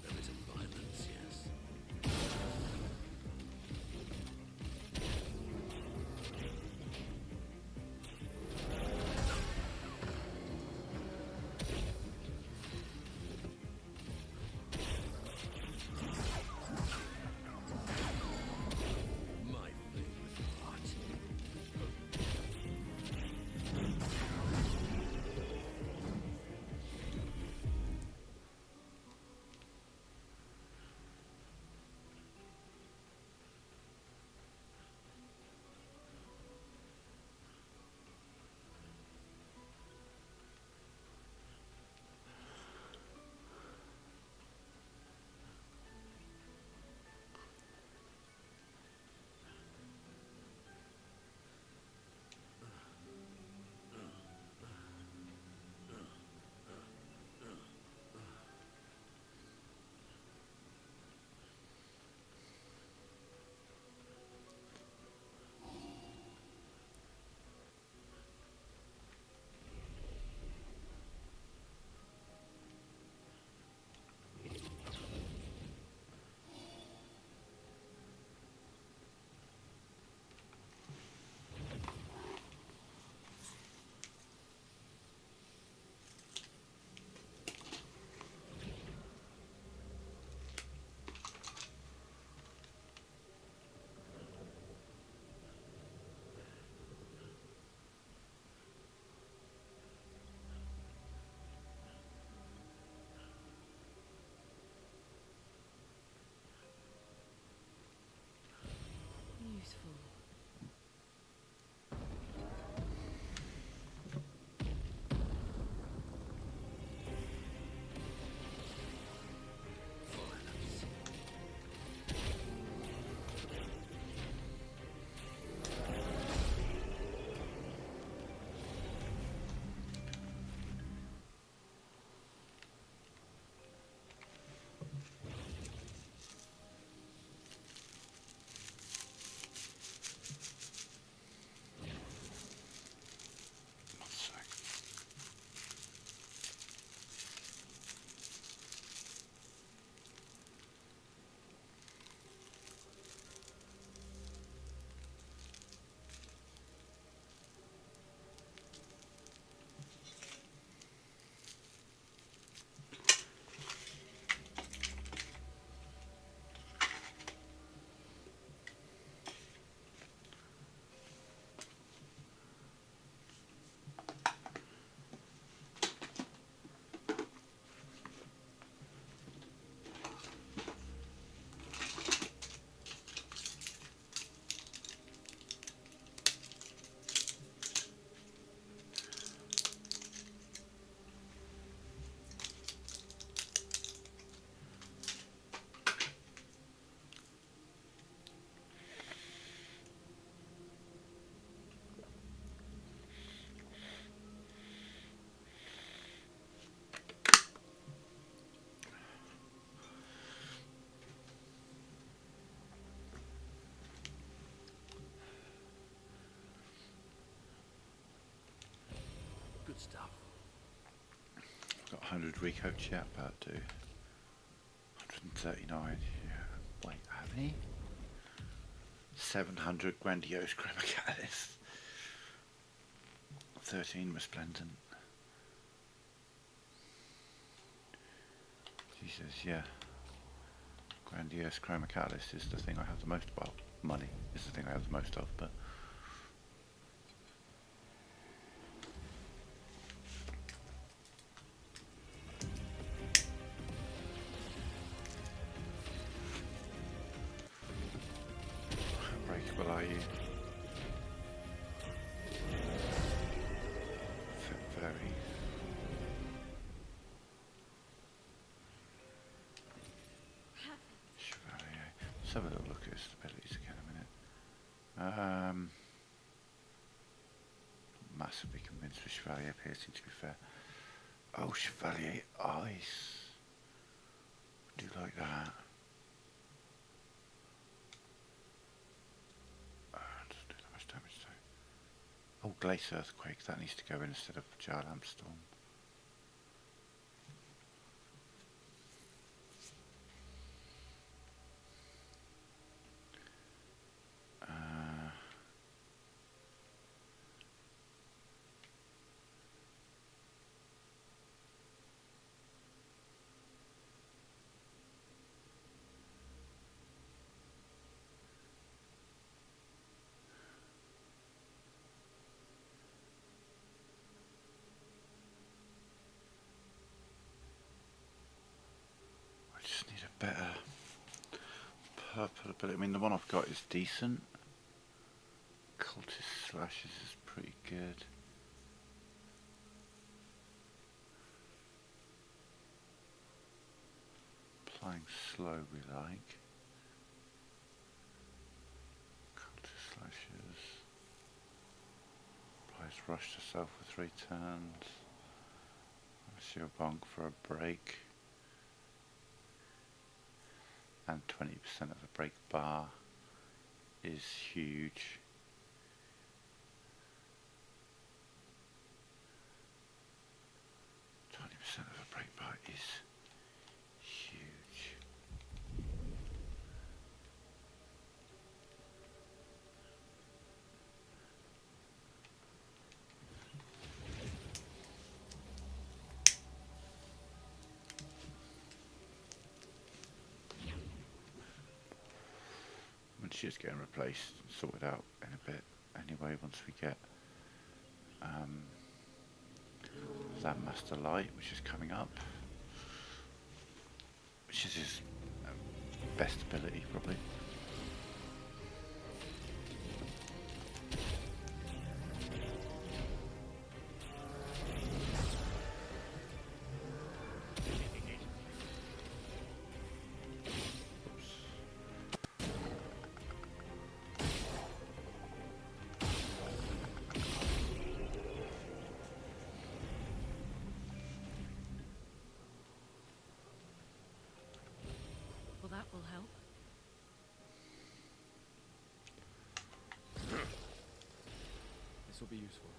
There is violence, yes. 100 recoach yet, but do 139. Yeah. Wait, how many? 700 grandiose chroma catalyst. 13 resplendent. Jesus, yeah. Grandiose chroma catalyst is the thing I have the most. Well, money is the thing I have the most of, but. How breakable are you? Very. Chevalier. Let's have a little look at his abilities again a minute. Massively convinced with Chevalier piercing, to be fair. Oh, Chevalier Ice. Do you like that? Doesn't do that much damage though. Oh, Glace Earthquake. That needs to go in instead of Jarlamp Storm. I just need a better purple ability. I mean, the one I've got is decent. Cultist Slashes is pretty good. Applying Slow we like. Cultist Slashes. Applies Rush to Self for 3 turns. Shield Bonk for a break. And 20% of the break bar is huge. Of the break bar is huge. And she's getting replaced, sorted out in a bit. Anyway, once we get that Master Light, which is coming up, which is his best ability probably. Well, that will help. This will be useful.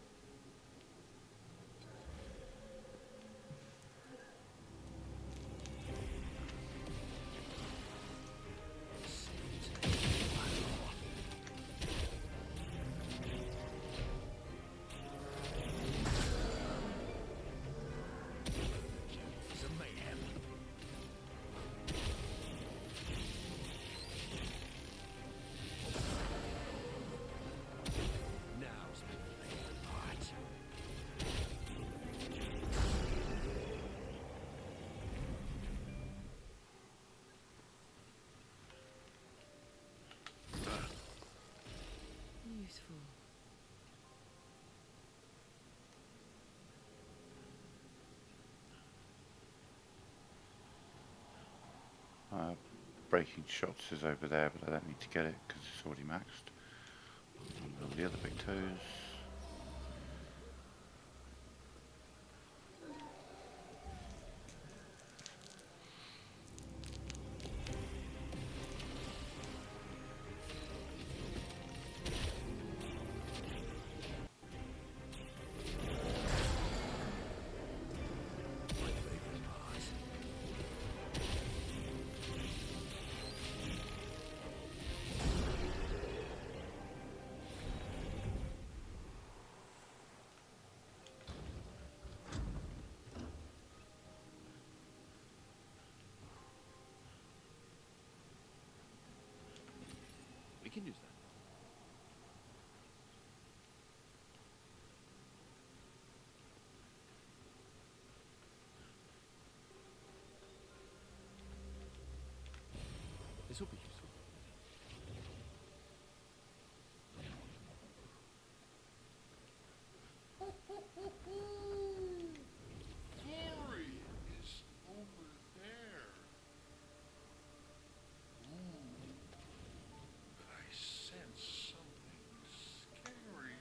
Useful. Breaking Shots is over there, but I don't need to get it because it's already maxed. All the other big toes. We can use that. This will be useful. Glory is over there. Ooh, I sense something scary.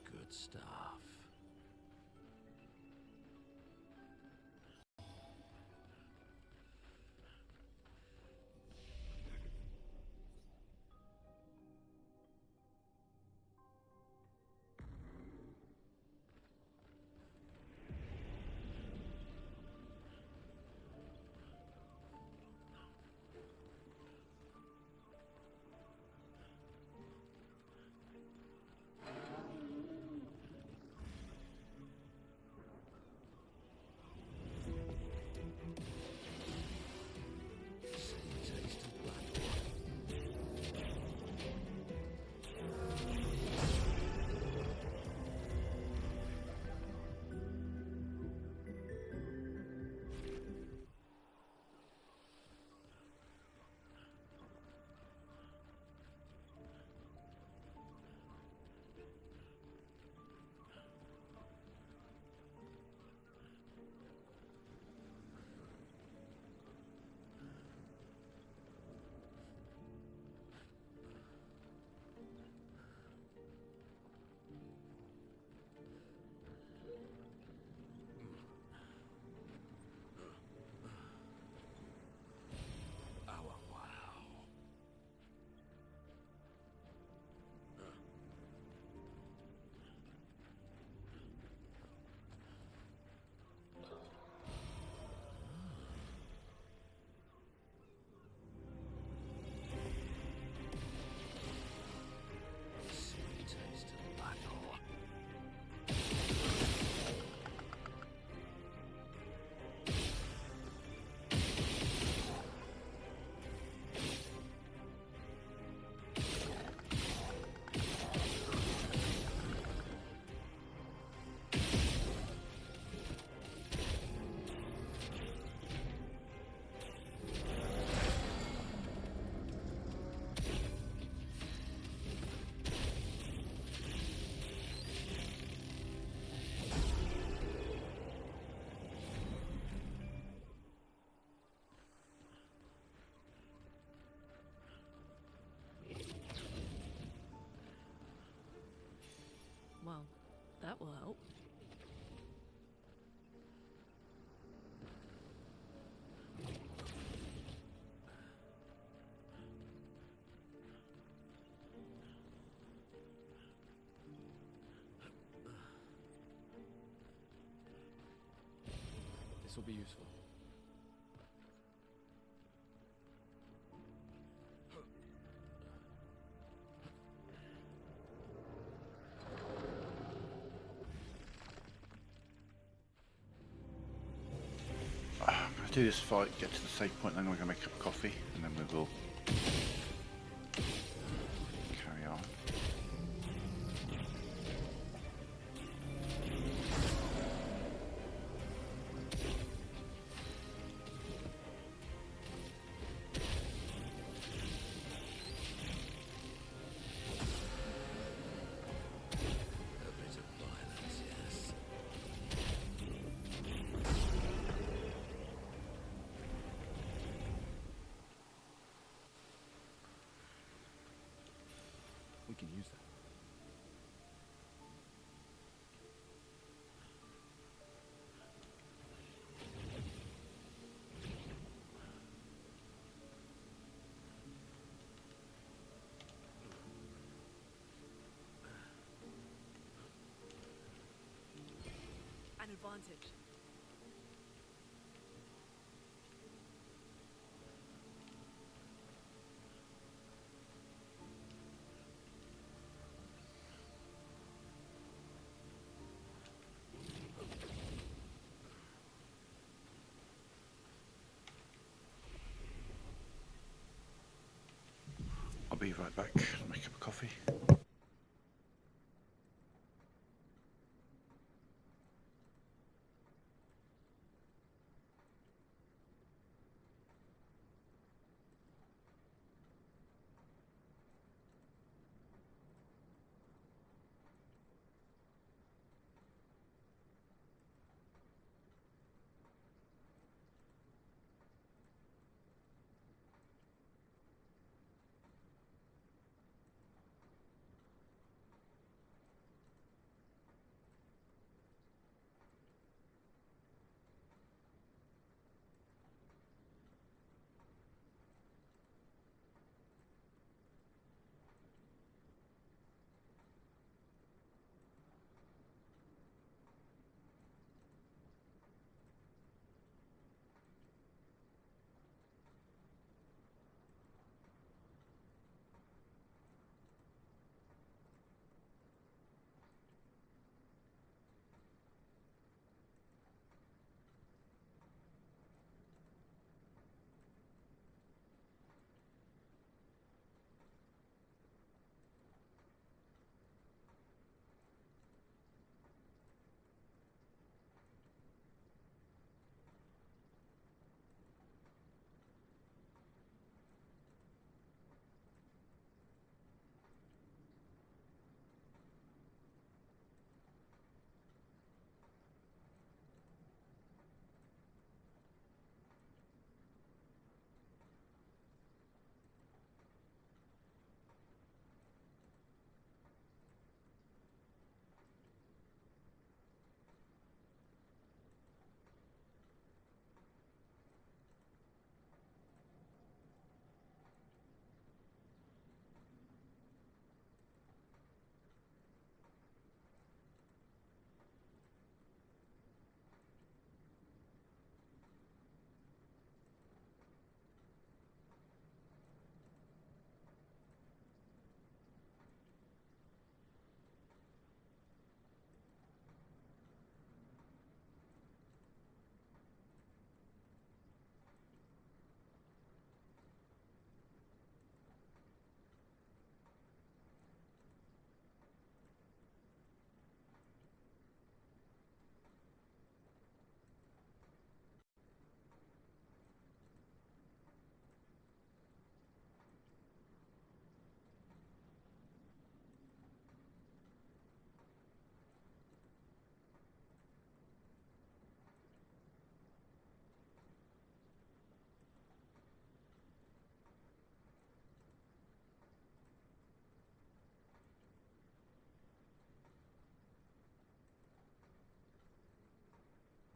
Good stuff. Same taste of blood. Oh, wow. Sweet taste of battle. Well, that will help. This will be useful. I'm going to do this fight, get to the save point, then we're going to make a cup of coffee, and then we will carry on. A bit of violence. an advantage. I'll be right back. Make a cup of coffee.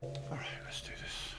Alright, let's do this.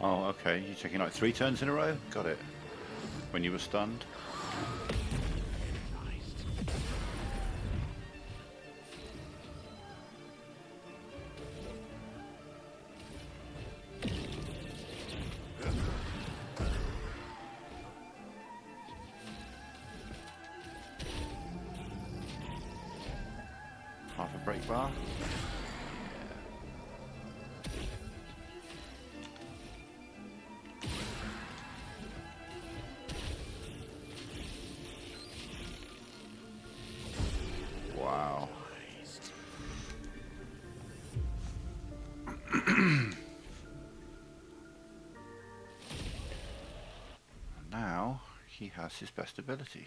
Oh, okay. You're taking like 3 turns in a row? Got it. When you were stunned. Half a break bar. Wow. Now he has his best ability.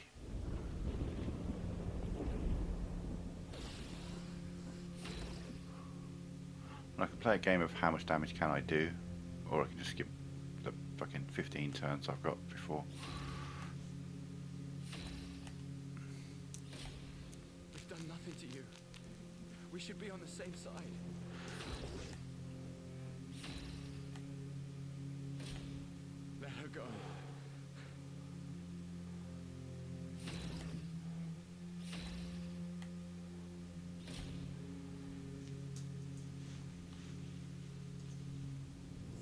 And I can play a game of how much damage can I do, or I can just skip the fucking 15 turns I've got before. We've done nothing to you. We should be on the same side. Let her go.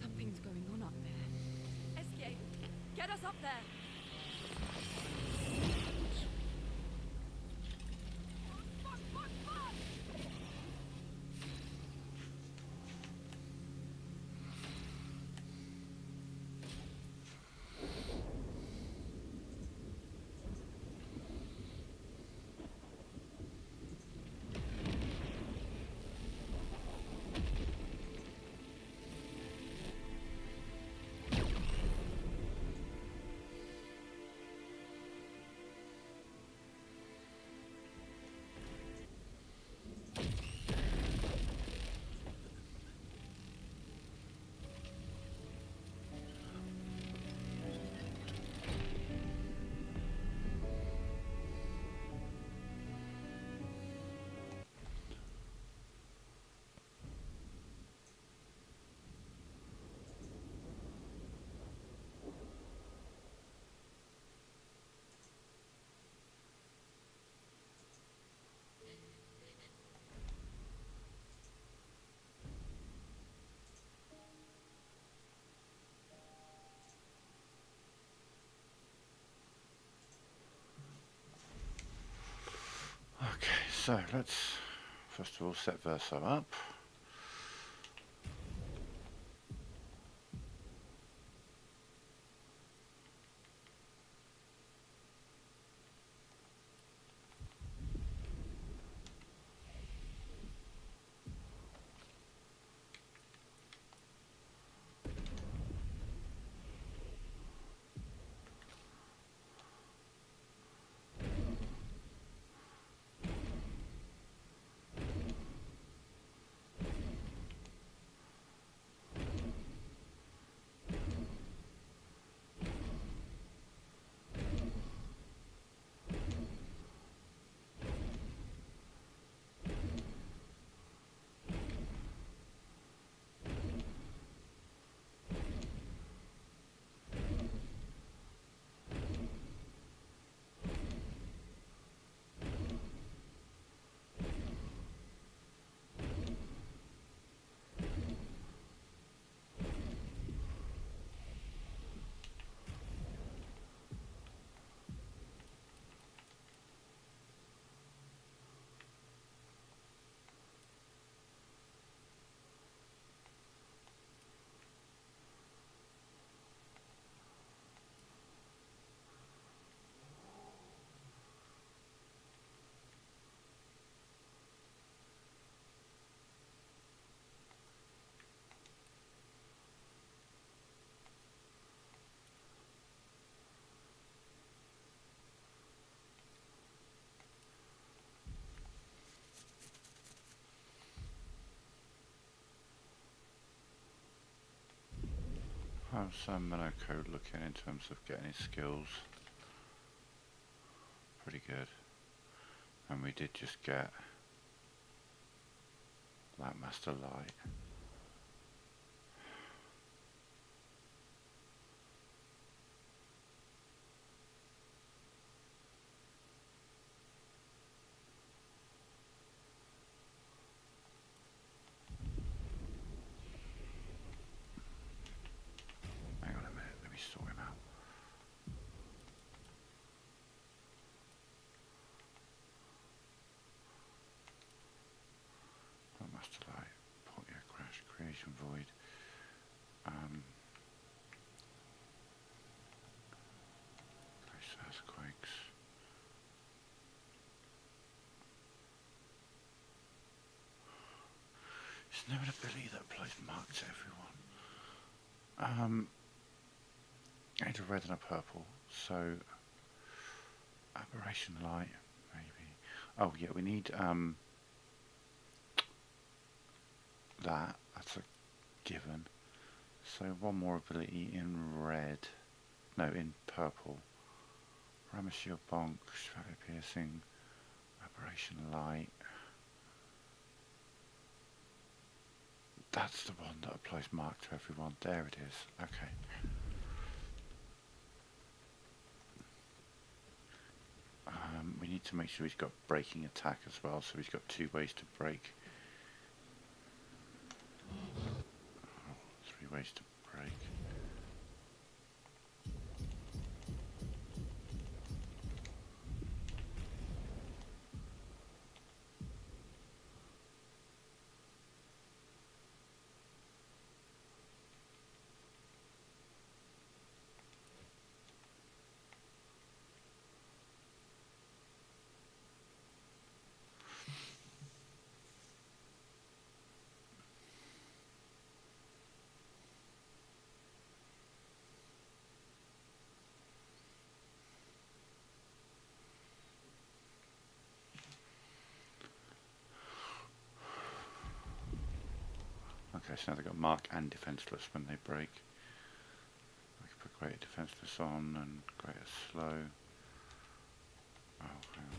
Something's going on up there. Escape! Get us up there! Okay, so let's first of all set Verso up. How's Monaco looking in terms of getting his skills? Pretty good. And we did just get that Master Light. avoid. Close earthquakes. Is there an ability that applies mark to everyone? I need a red and a purple, so aberration light, maybe. Oh yeah, we need that's a given. So one more ability in red. No, in purple. Rammer shield bonk, shadow piercing, aberration light. That's the one that applies mark to everyone. There it is. Okay. We need to make sure he's got breaking attack as well, so he's got 2 ways to break. 3 ways to break. Okay, so now they've got mark and defenceless when they break. I can put greater defenceless on and greater slow. Oh, hang on.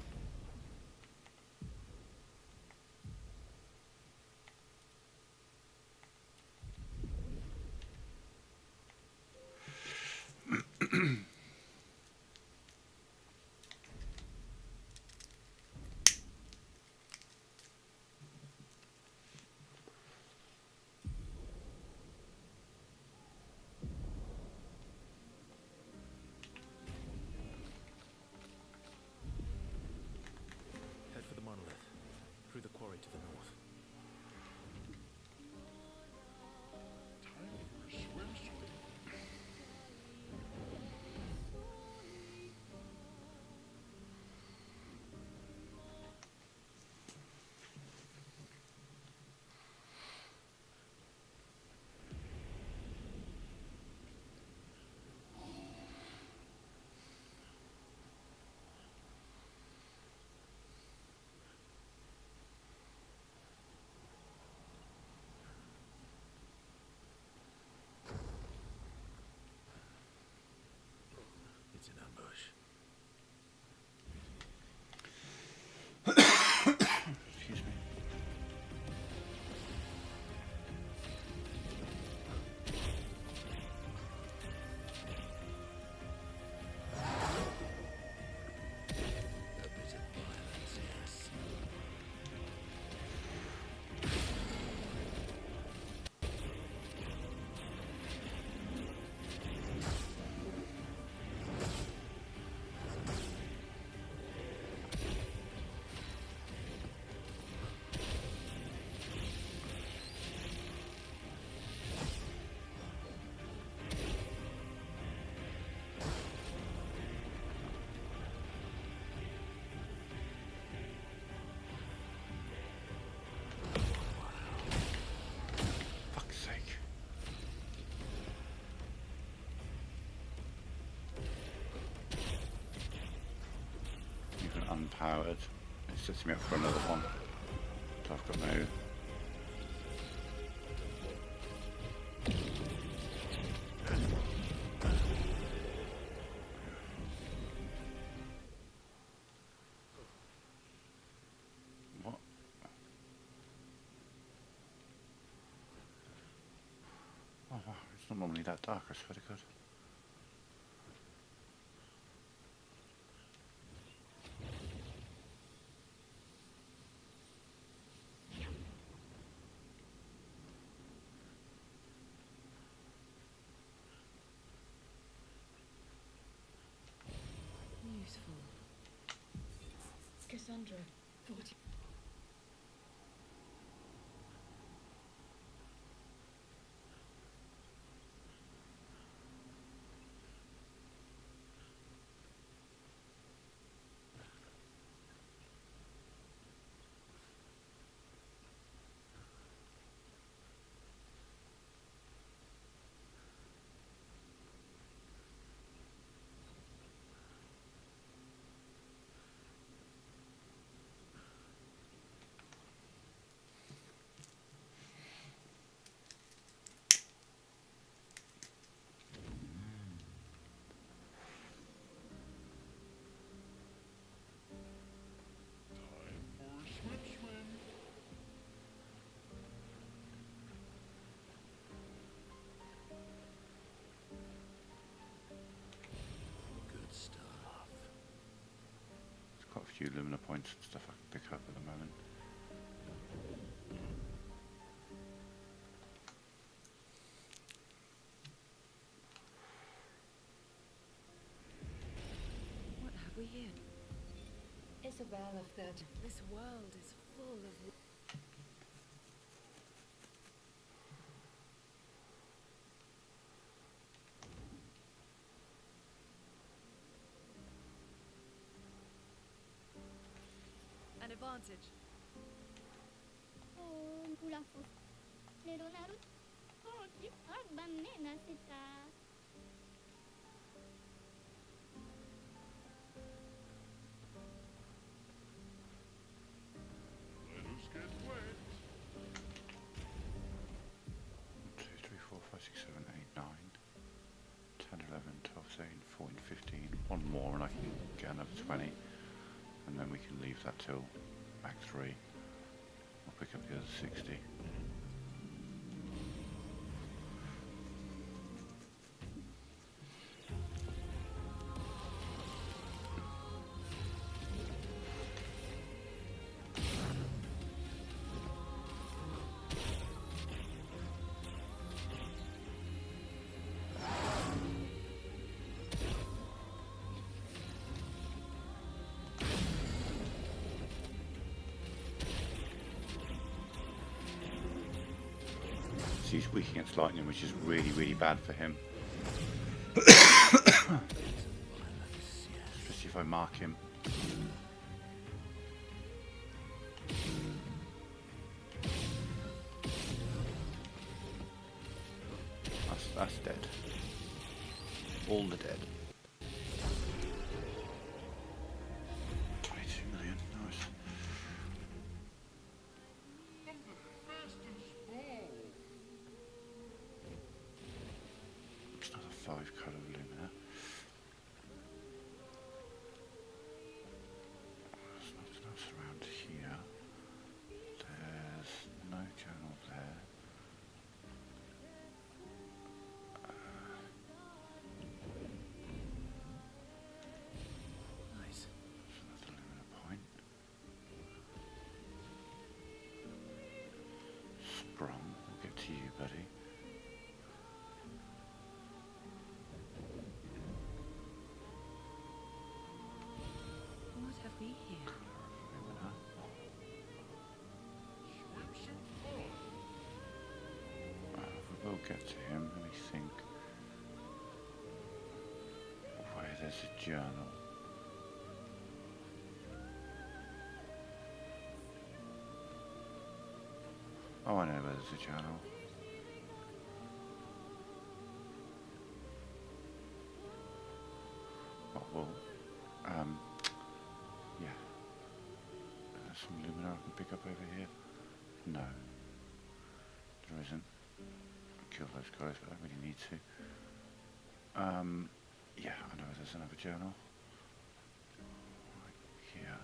Head for the monolith. Through the quarry to the north. Time for a swim. It's an ambush. Excuse me. A bit of violence, yes. Fuck's sake. Even unpowered. It sets me up for another one. So I've got no. What? Oh wow, it's not normally that dark, I swear to God. Useful. Cassandra, 40. few lumina points and stuff I can pick up at the moment. What have we here? Isabel of the... This world is full of... An advantage. Oh, pula fos. Leronaru. Oh, banana sita. Let us get wet. 1, 2, 3, 4, 5, 6, 7, 8, 9, 10, 11, 12, 13, 14, 15. One more and I can get another 20. And then we can leave that till Act 3. I'll pick up the other 60. He's weak against lightning, which is really, really bad for him. Especially if I mark him. That's dead. All the dead. 22 million, nice. I'm the fastest ball. It's another 5 colour lumina. There's nothing else around here. There's no journal there. Nice. There's another lumina point. Sprung, we'll get to you, buddy. What have we here? Lumina. We will get to him. Let me think. Where there's a journal. Oh, I know where there's a journal. Oh, well, yeah. There's some lumina I can pick up over here. No, there isn't. Kill those guys, but I don't really need to. Yeah, I know there's another journal. Right here.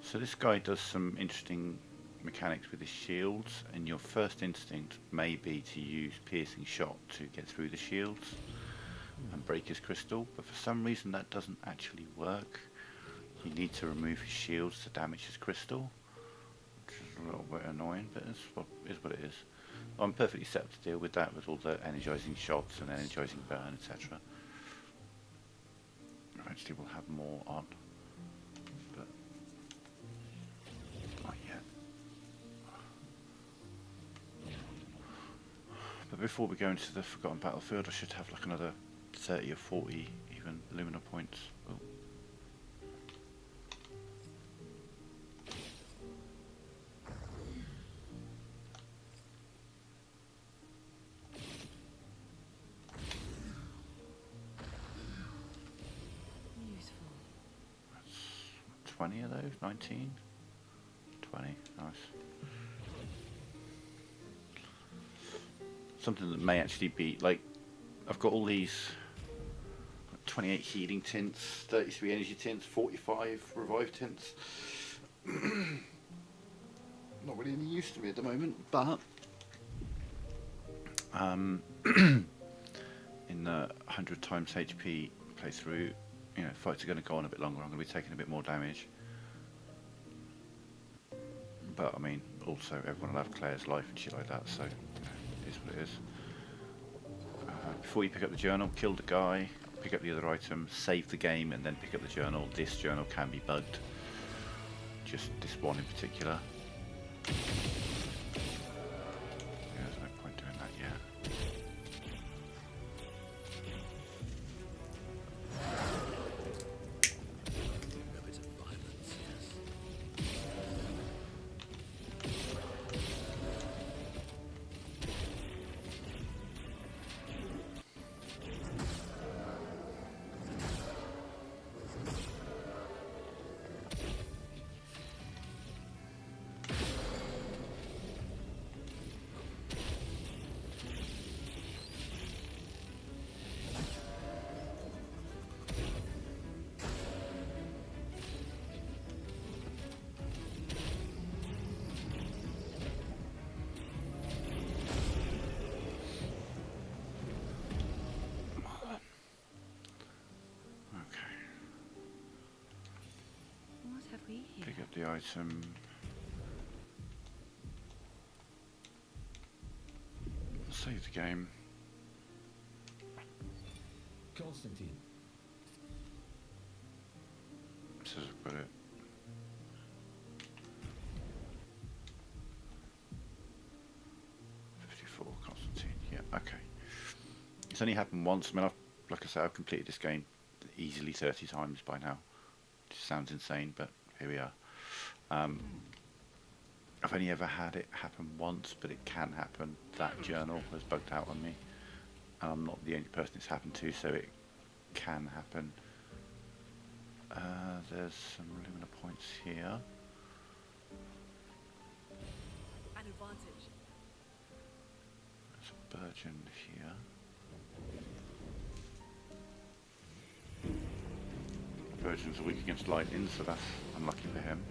So this guy does some interesting mechanics with his shields, and your first instinct may be to use piercing shot to get through the shields and break his crystal, but for some reason that doesn't actually work. You need to remove his shields to damage his crystal, which is a little bit annoying, but it's what it is. I'm perfectly set up to deal with that with all the energizing shots and energizing burn, etc. Eventually we'll have more on. But before we go into the Forgotten Battlefield, I should have like another 30 or 40 even lumina points. Oh. Useful. That's 20 of those, 19? 20, nice. something that may actually be like, I've got all these 28 healing tints, 33 energy tints, 45 revive tints. Not really any use to me at the moment, but in the 100 times HP playthrough, you know, fights are going to go on a bit longer. I'm going to be taking a bit more damage. But I mean, also everyone will have Claire's life and shit like that, so you know, it is what it is. Before you pick up the journal, kill the guy, pick up the other item, save the game, and then pick up the journal. This journal can be bugged. Just this one in particular. Yeah, there's no point doing that yet. A bit of violence, yes. What have we here? Pick up the item. Save the game. Constantine. Says I've got it. Constantine. Yeah, okay. It's only happened once. I mean, like I said, I've completed this game easily 30 times by now. It sounds insane, but here we are. I've only ever had it happen once, but it can happen. That journal has bugged out on me, and I'm not the only person it's happened to, so it can happen. There's some Lumina points here. An advantage. There's a Burgeon here. Burgeon's are weak against lightning, so that's unlucky for him.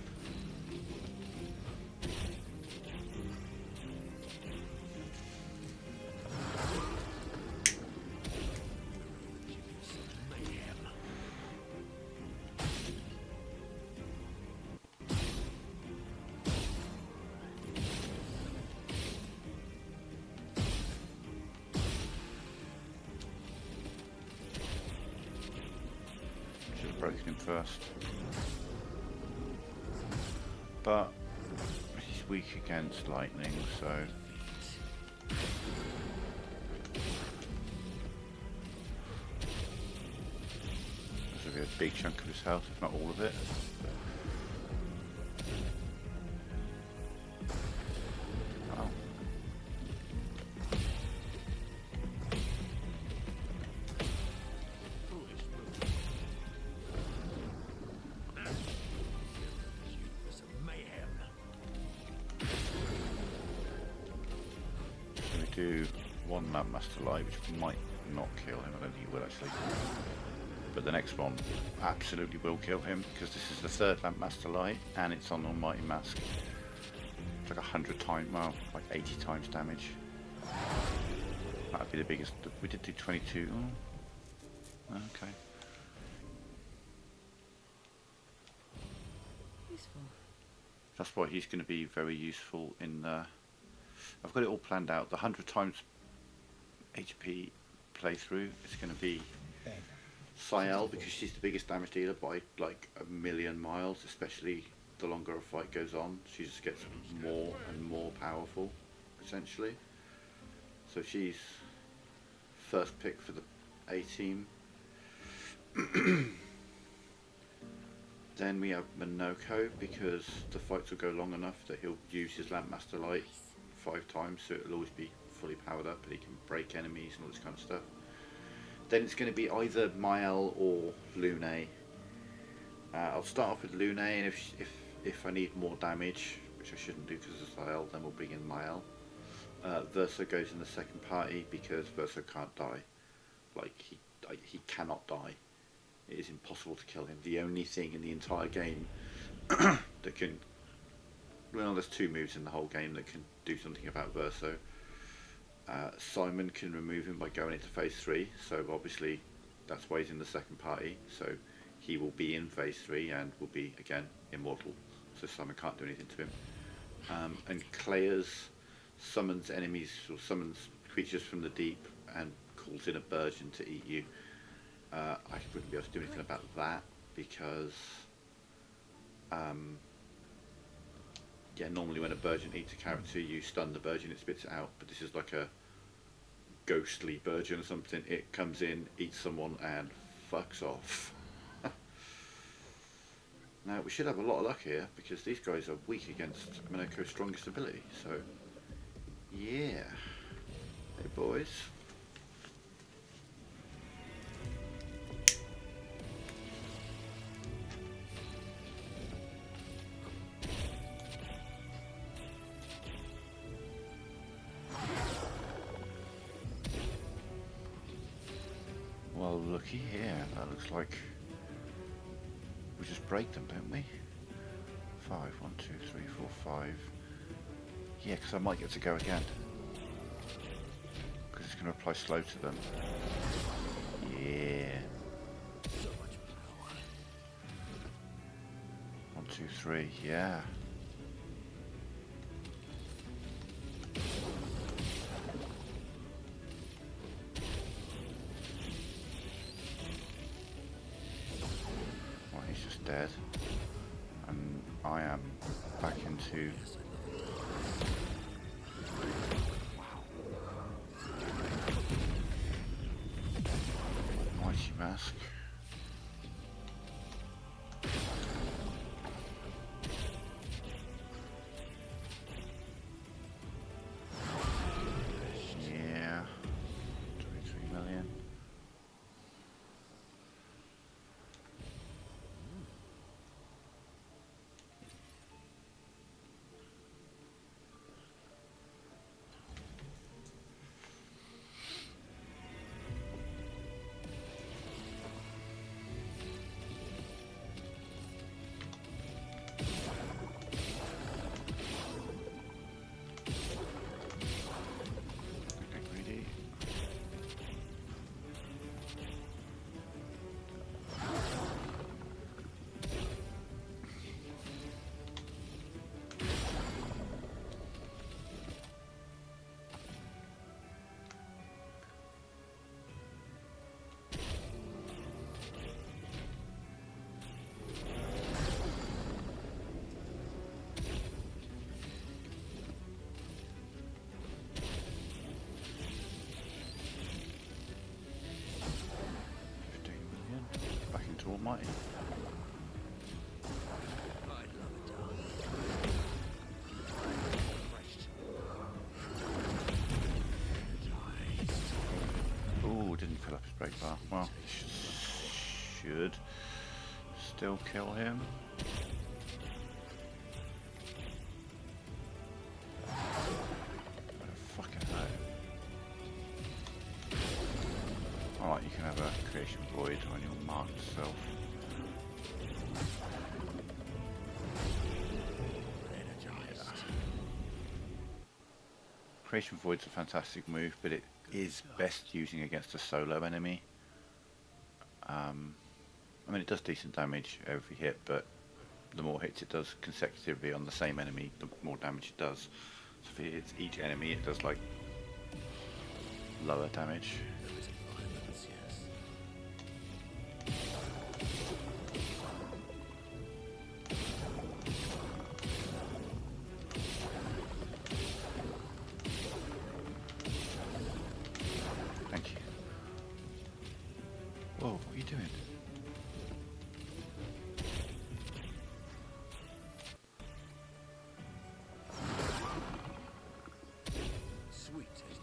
Broken him first, but he's weak against lightning, so this will be a big chunk of his health, if not all of it. Oh. Do one Lampmaster Light, which might not kill him. I don't think it will actually, but the next one absolutely will kill him, because this is the third Lampmaster Light and it's on Almighty Mask. It's like 100 times, well, like 80 times damage. That'd be the biggest. We did do 22. Oh, okay. Useful. That's why he's going to be very useful in the. I've got it all planned out. The 100 times HP playthrough is going to be Sael, because she's the biggest damage dealer by like 1,000,000 miles, especially the longer a fight goes on. She just gets more and more powerful, essentially. So she's first pick for the A team. Then we have Minoko, because the fights will go long enough that he'll use his Lampmaster Light 5 times, so it'll always be fully powered up and he can break enemies and all this kind of stuff. Then it's going to be either Mael or Lune. I'll start off with Lune, and if I need more damage, which I shouldn't do because of Sael, then we'll bring in Mael. Verso goes in the second party because Verso can't die. Like he cannot die. It is impossible to kill him. The only thing in the entire game that can, well, there's two moves in the whole game that can do something about Verso. Simon can remove him by going into phase 3, so obviously that's why he's in the second party, so he will be in phase 3 and will be again immortal, so Simon can't do anything to him. And Claire's summons enemies or summons creatures from the deep and calls in a Burgeon to eat you. I wouldn't be able to do anything about that because yeah, normally when a Burgeon eats a character you stun the Burgeon, it spits it out, but this is like a ghostly Burgeon or something. It comes in, eats someone and fucks off. Now we should have a lot of luck here because these guys are weak against Monaco's strongest ability, so yeah. Hey boys. Well, looky here, that looks like we just break them, don't we? 5, 1, 2, 3, 4, 5. Yeah, because I might get to go again. Because it's going to apply slow to them. Yeah. 1, 2, 3, yeah. Well, he's just dead. And I am back into... Mighty Mask. Yeah. 23 million. Greedy. Back into Almighty. Ooh, didn't fill up his break bar. Well, should still kill him. Fucking hell. Alright, you can have a creation void on your marked self. Creation void's a fantastic move, but it is best using against a solo enemy. I mean, it does decent damage every hit, but the more hits it does consecutively on the same enemy, the more damage it does. So if it hits each enemy, it does like lower damage. Thank you. Whoa, what are you doing? Sweet taste.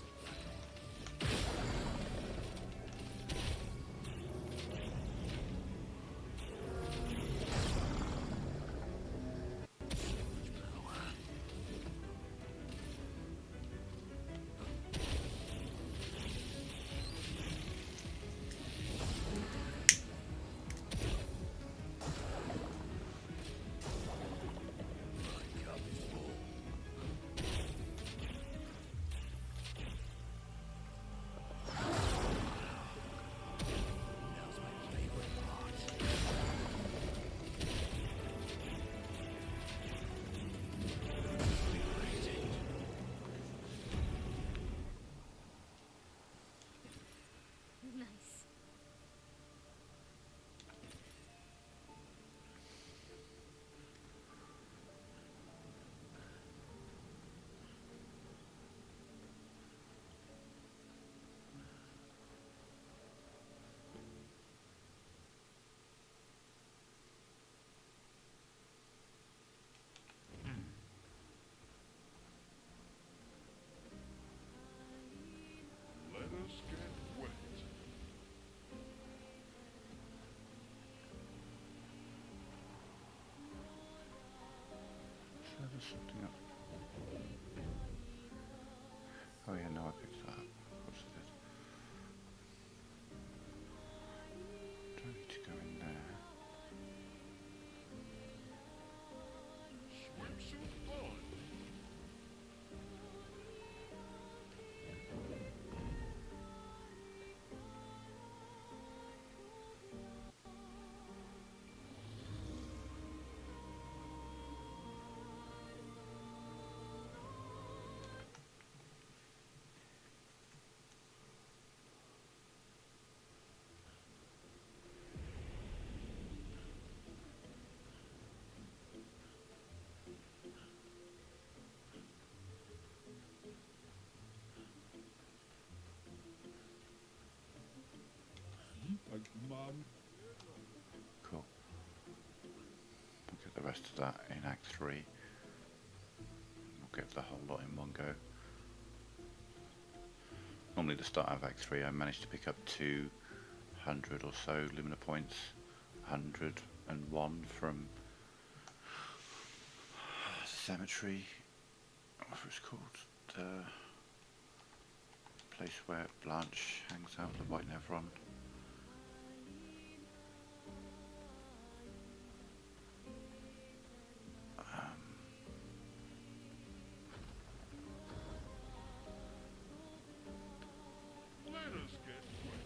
rest of that in Act 3. We'll get the whole lot in one go. Normally at the start of Act 3 I managed to pick up 200 or so Lumina points, 101 from the cemetery, what it's called, the place where Blanche hangs out, the White Nevron. Let us get wet.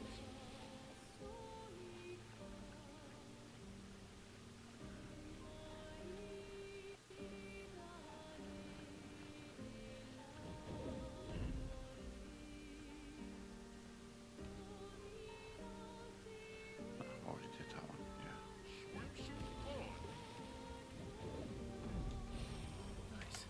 I already did that one, yeah. Swim some fun. Nice.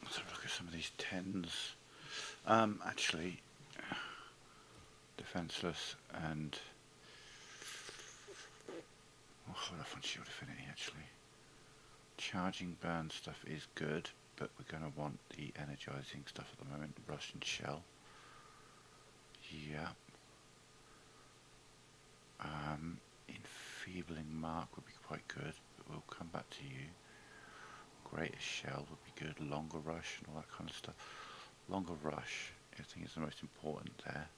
Let's have a look at some of these 10s. Actually, defenseless and hold off on shield affinity. Actually, charging burn stuff is good, but we're going to want the energizing stuff at the moment. Russian shell. Yeah. Enfeebling mark would be quite good, but we'll come back to you. Greater shell would be good. Longer rush and all that kind of stuff. Longer rush, I think, is the most important there.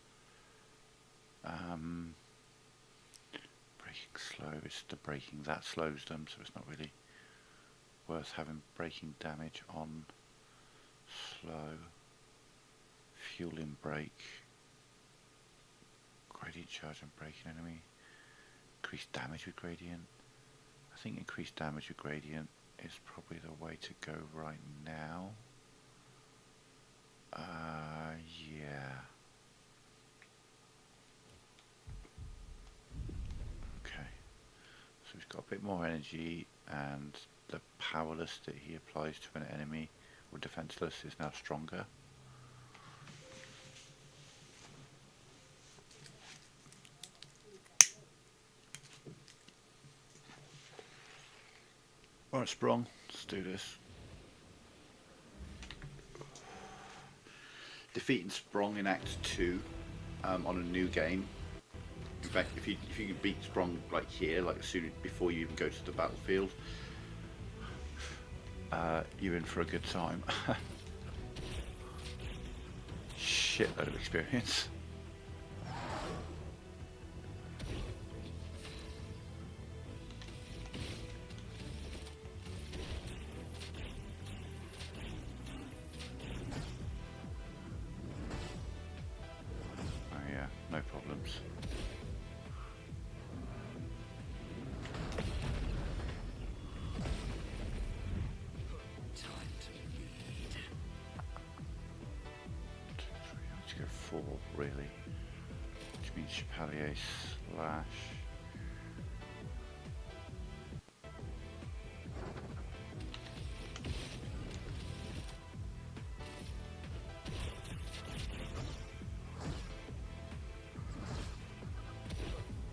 Breaking slow, it's the breaking that slows them, so it's not really worth having breaking damage on slow. Fueling break. Gradient charge and breaking enemy. Increased damage with gradient. I think increased damage with gradient is probably the way to go right now. Yeah. Okay. So he's got a bit more energy, and the powerless that he applies to an enemy or defenseless is now stronger. Alright, Sprung, let's do this. Defeating Sprung in Act 2 on a new game. In fact, if you can beat Sprung like here, like soon before you even go to the battlefield, you're in for a good time. Shitload of experience. Oh yeah, no problems. Let's go 4 really, which means Chevalier slash.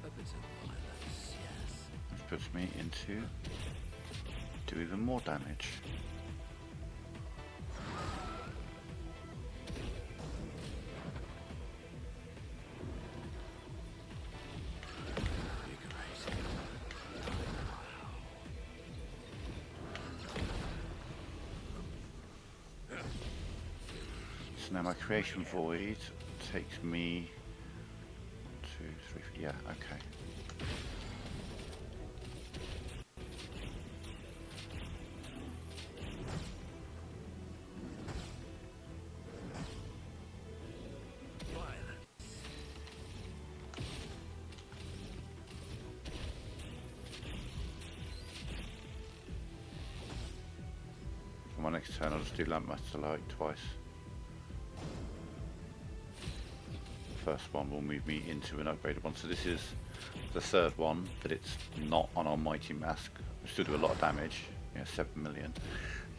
A bit of violence, yes. Which puts me into do even more damage. So now my creation void takes me 1, 2, 3, 4, yeah, okay. next turn I'll just do Lampmaster Light twice. First one will move me into an upgraded one. So this is the third one, but it's not on our Mighty Mask. We still do a lot of damage. Yeah, 7 million.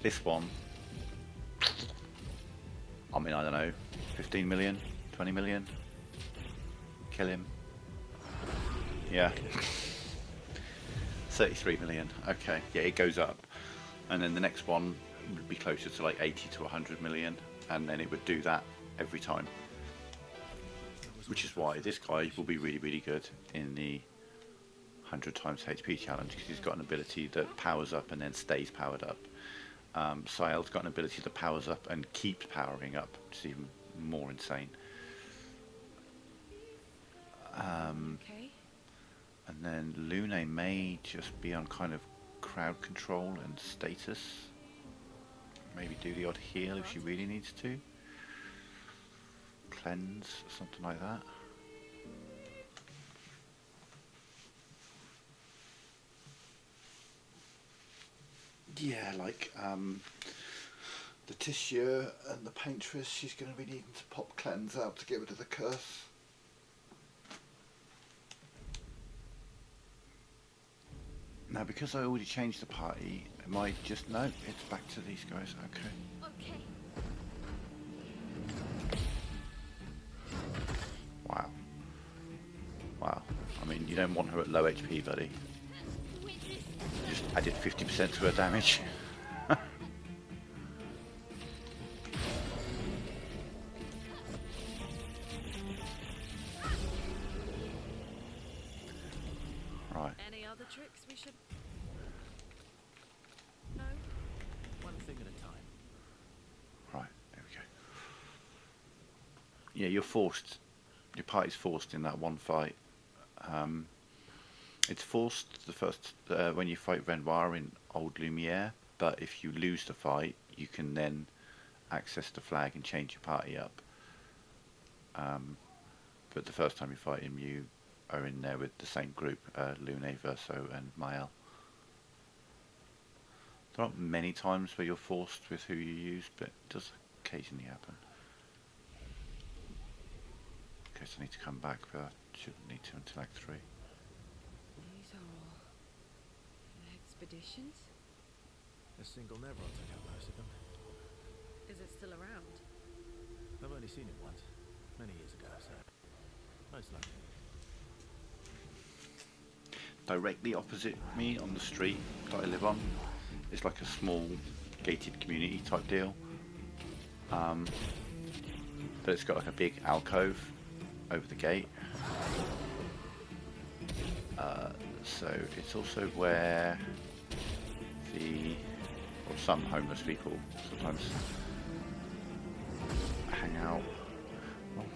This one, I mean, I don't know, 15 million, 20 million. Kill him. Yeah. 33 million. Okay, yeah, it goes up. And then the next one would be closer to like 80 to 100 million. And then it would do that every time. Which is why this guy will be really, really good in the 100 times HP challenge, because he's got an ability that powers up and then stays powered up. Sael's got an ability that powers up and keeps powering up, which is even more insane. Okay. And then Lune may just be on kind of crowd control and status. Maybe do the odd heal if she really needs to. Cleanse, something like that. Yeah, like the Tissue and the Paintress, she's going to be needing to pop Cleanse out to get rid of the curse. Now, because I already changed the party, am I just... No, it's back to these guys. Okay. Okay. Wow. Wow. I mean, you don't want her at low HP, buddy. Just added 50% to her damage. Right. Any other tricks we should... No? One thing at a time. Right, there we go. Yeah, you're forced. Your party's forced in that one fight. It's forced the first when you fight Renoir in Old Lumiere, but if you lose the fight, you can then access the flag and change your party up. But the first time you fight him, you are in there with the same group, Lune, Verso, and Mael. There aren't many times where you're forced with who you use, but it does occasionally happen. Okay, so I need to come back, but I shouldn't need to until Act 3. These are all expeditions? A single Nevron took out most of them. Is it still around? I've only seen it once, many years ago, so most likely. Directly opposite me on the street that I live on is like a small gated community type deal. But it's got like a big alcove over the gate. So it's also where some homeless people sometimes hang out. Well,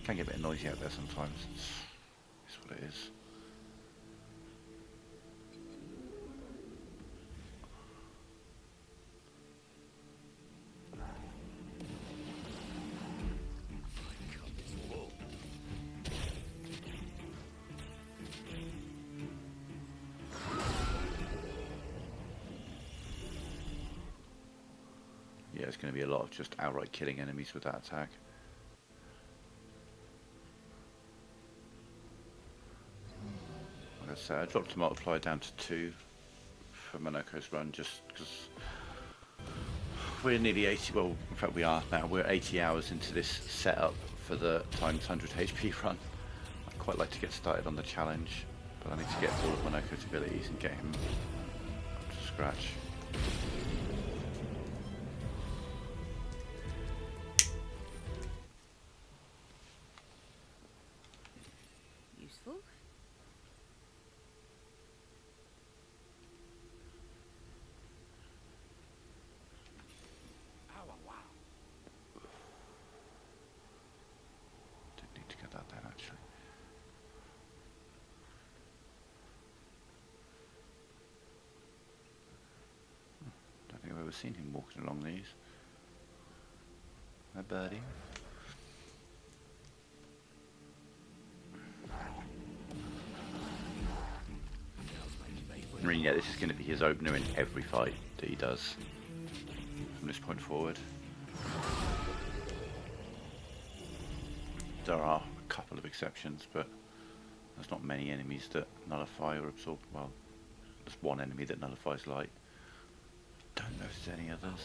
can get a bit noisy out there sometimes. It's what it is. Yeah, it's going to be a lot of just outright killing enemies with that attack. Like I said, I dropped the multiplier down to 2 for Monaco's run just because we're nearly 80, well in fact we are now, we're 80 hours into this setup for the times 100 HP run. I'd quite like to get started on the challenge, but I need to get all of Monaco's abilities and get him up to scratch. Useful. Didn't need to get that down actually. Don't think I've ever seen him walking along these. Hi birdie. I mean, yeah, this is going to be his opener in every fight that he does. from this point forward. There are a couple of exceptions, but there's not many enemies that nullify or absorb. Well, there's one enemy that nullifies light. Don't know if there's any others.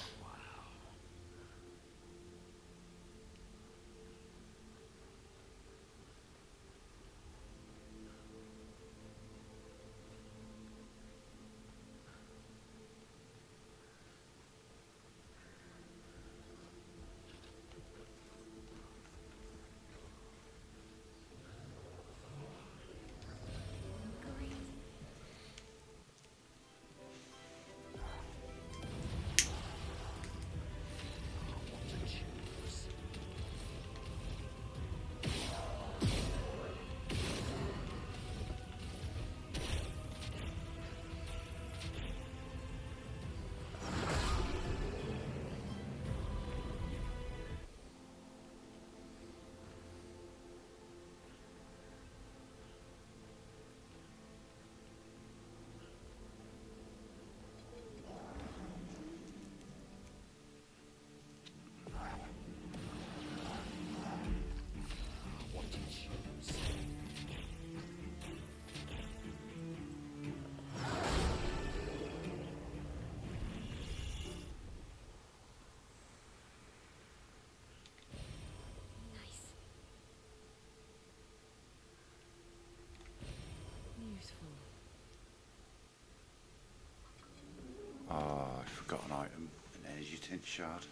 Oh, I forgot an item, an energy tint shard.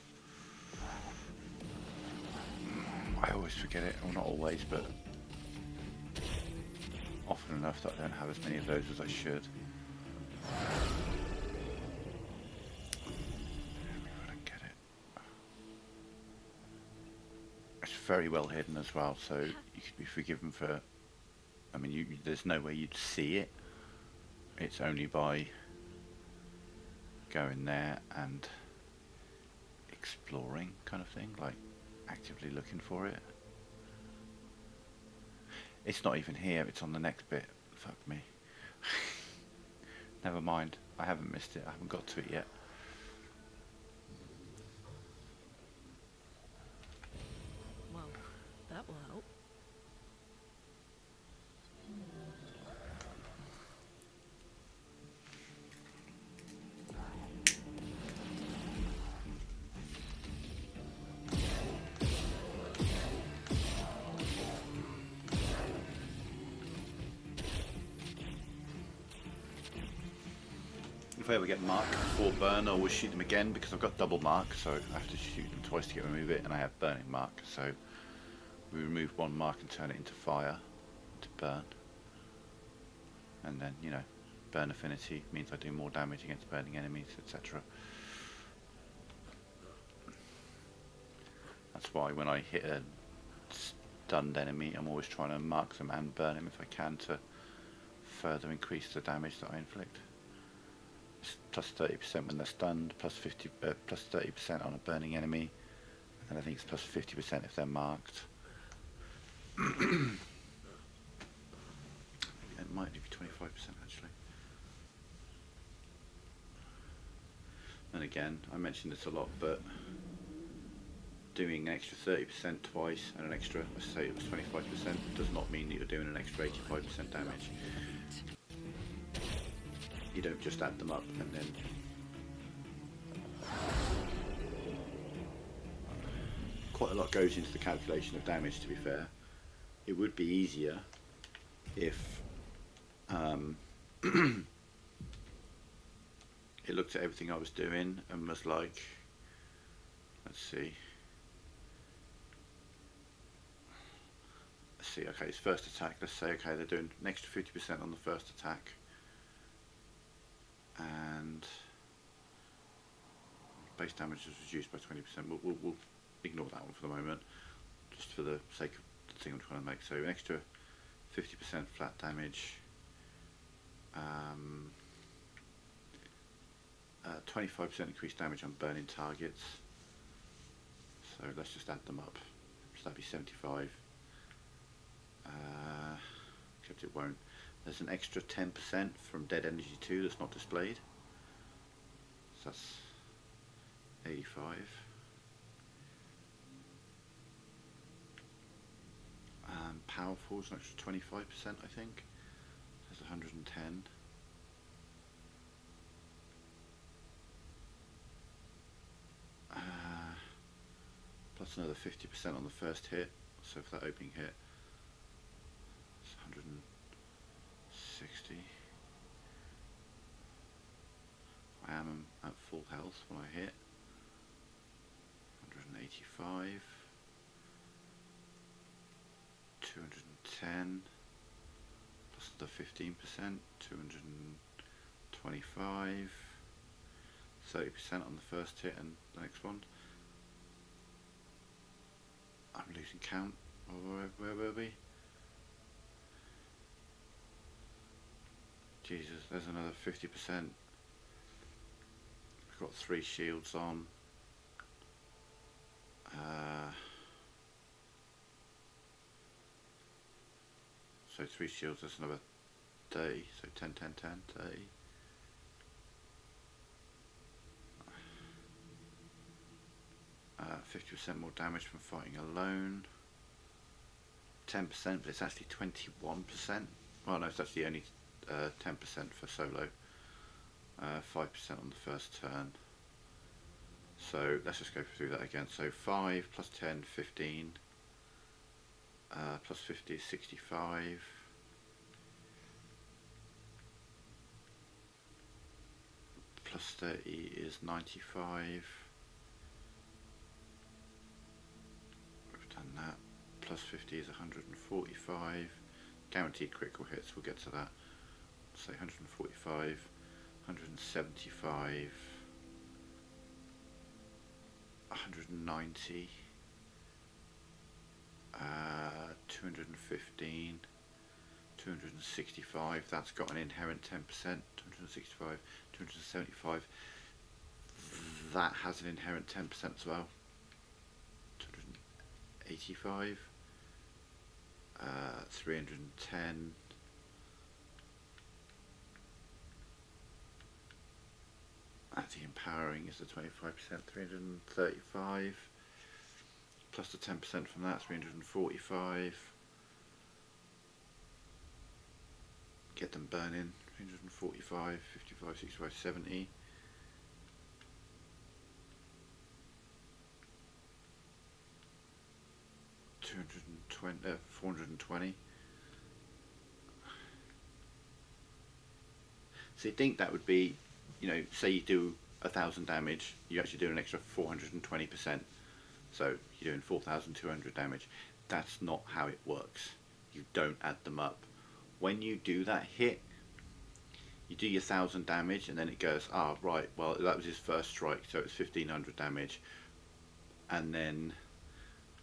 I always forget it, well not always, but often enough that I don't have as many of those as I should. I don't get it. It's very well hidden as well, so you could be forgiven for, I mean, there's no way you'd see it. It's only by going there and exploring kind of thing, like actively looking for it. It's not even here, it's on the next bit. Fuck me. Never mind, I haven't missed it, I haven't got to it yet. Well, that will help. If I ever get mark before burn, I will shoot them again because I've got double mark, so I have to shoot them twice to remove it, and I have burning mark, so we remove one mark and turn it into fire, into burn. And then, you know, burn affinity means I do more damage against burning enemies, etc. That's why when I hit a stunned enemy, I'm always trying to mark them and burn them if I can to further increase the damage that I inflict. Plus 30% when they're stunned, plus 30% on a burning enemy, and I think it's plus 50% if they're marked. It might be 25% actually. And again, I mentioned this a lot, but doing an extra 30% twice and an extra, let's say it was 25%, does not mean that you're doing an extra 85% damage. You don't just add them up and then quite a lot goes into the calculation of damage, to be fair. It would be easier if it looked at everything I was doing and was like, let's see, okay, it's first attack, let's say, okay, they're doing an extra 50% on the first attack, and base damage is reduced by 20%. We'll ignore that one for the moment, just for the sake of the thing I'm trying to make. So an extra 50% flat damage, 25% increased damage on burning targets. So let's just add them up. So that'd be 75. Except it won't. There's an extra 10% from dead energy 2 that's not displayed. So that's 85. Powerful is an extra 25%, I think. There's 110. Plus another 50% on the first hit, so for that opening hit, it's 160. I am at full health when I hit. 185. 210. Plus the 15%, 225. 30% on the first hit and the next one. I'm losing count. Where were we? Jesus, there's another 50%. We've got 3 shields on. So 3 shields, that's another 30. So 10, 10, 10, 30. Uh, 50% more damage from fighting alone. 10%, but it's actually 21%. Well, no, it's actually only 10% for solo. 5% on the first turn. So let's just go through that again. So 5 plus 10, 15. Plus 50 is 65. Plus 30 is 95. We've done that. Plus 50 is 145. Guaranteed critical hits, we'll get to that. Say 145, 175, 190, 215, 265, that's got an inherent 10%, 265, 275, that has an inherent 10% as well, 285, 310, the empowering is the 25%, 335, plus the 10% from that, 345, get them burning, 345, 55, 65, 70, $220, 420. So you think that would be, you know, say you do 1,000 damage, you actually do an extra 420%. So you're doing 4,200 damage. That's not how it works. You don't add them up. When you do that hit, you do your 1,000 damage, and then it goes, ah, right, well, that was his first strike, so it's 1,500 damage. And then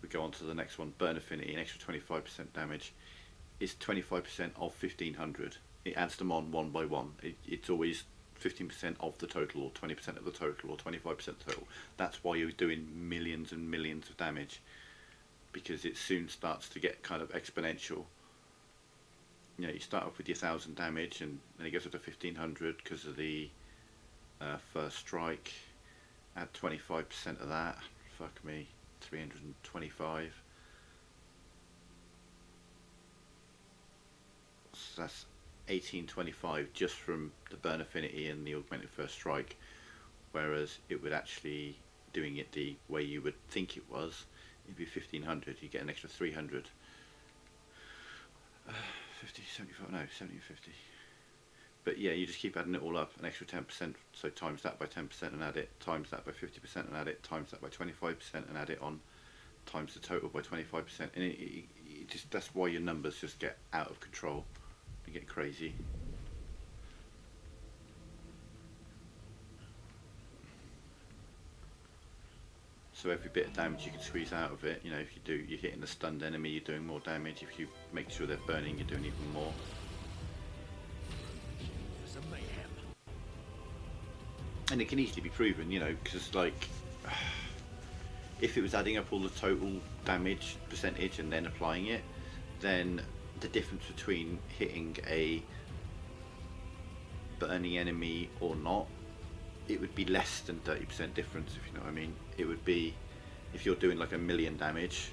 we go on to the next one, Burn Affinity, an extra 25% damage. It's 25% of 1,500. It adds them on one by one. It's always 15% of the total, or 20% of the total, or 25% of the total. That's why you're doing millions and millions of damage, because it soon starts to get kind of exponential. You know, you start off with your 1,000 damage, and then it goes up to 1,500 because of the first strike. Add 25% of that. Fuck me, 325. So that's 1825 just from the burn affinity and the augmented first strike, whereas it would actually, doing it the way you would think it was, it'd be 1,500. You get an extra 300. 50, 75, no, 70, 50. But yeah, you just keep adding it all up, an extra 10%, so times that by 10% and add it, times that by 50% and add it, times that by 25% and add it on, times the total by 25%, and it just, that's why your numbers just get out of control. You get crazy. So every bit of damage you can squeeze out of it, you know, if you do, you're hitting a stunned enemy, you're doing more damage. If you make sure they're burning, you're doing even more. And it can easily be proven, you know, because like, if it was adding up all the total damage percentage and then applying it, then the difference between hitting a burning enemy or not it would be less than 30% difference, if you know what I mean. It would be, if you're doing like 1,000,000 damage,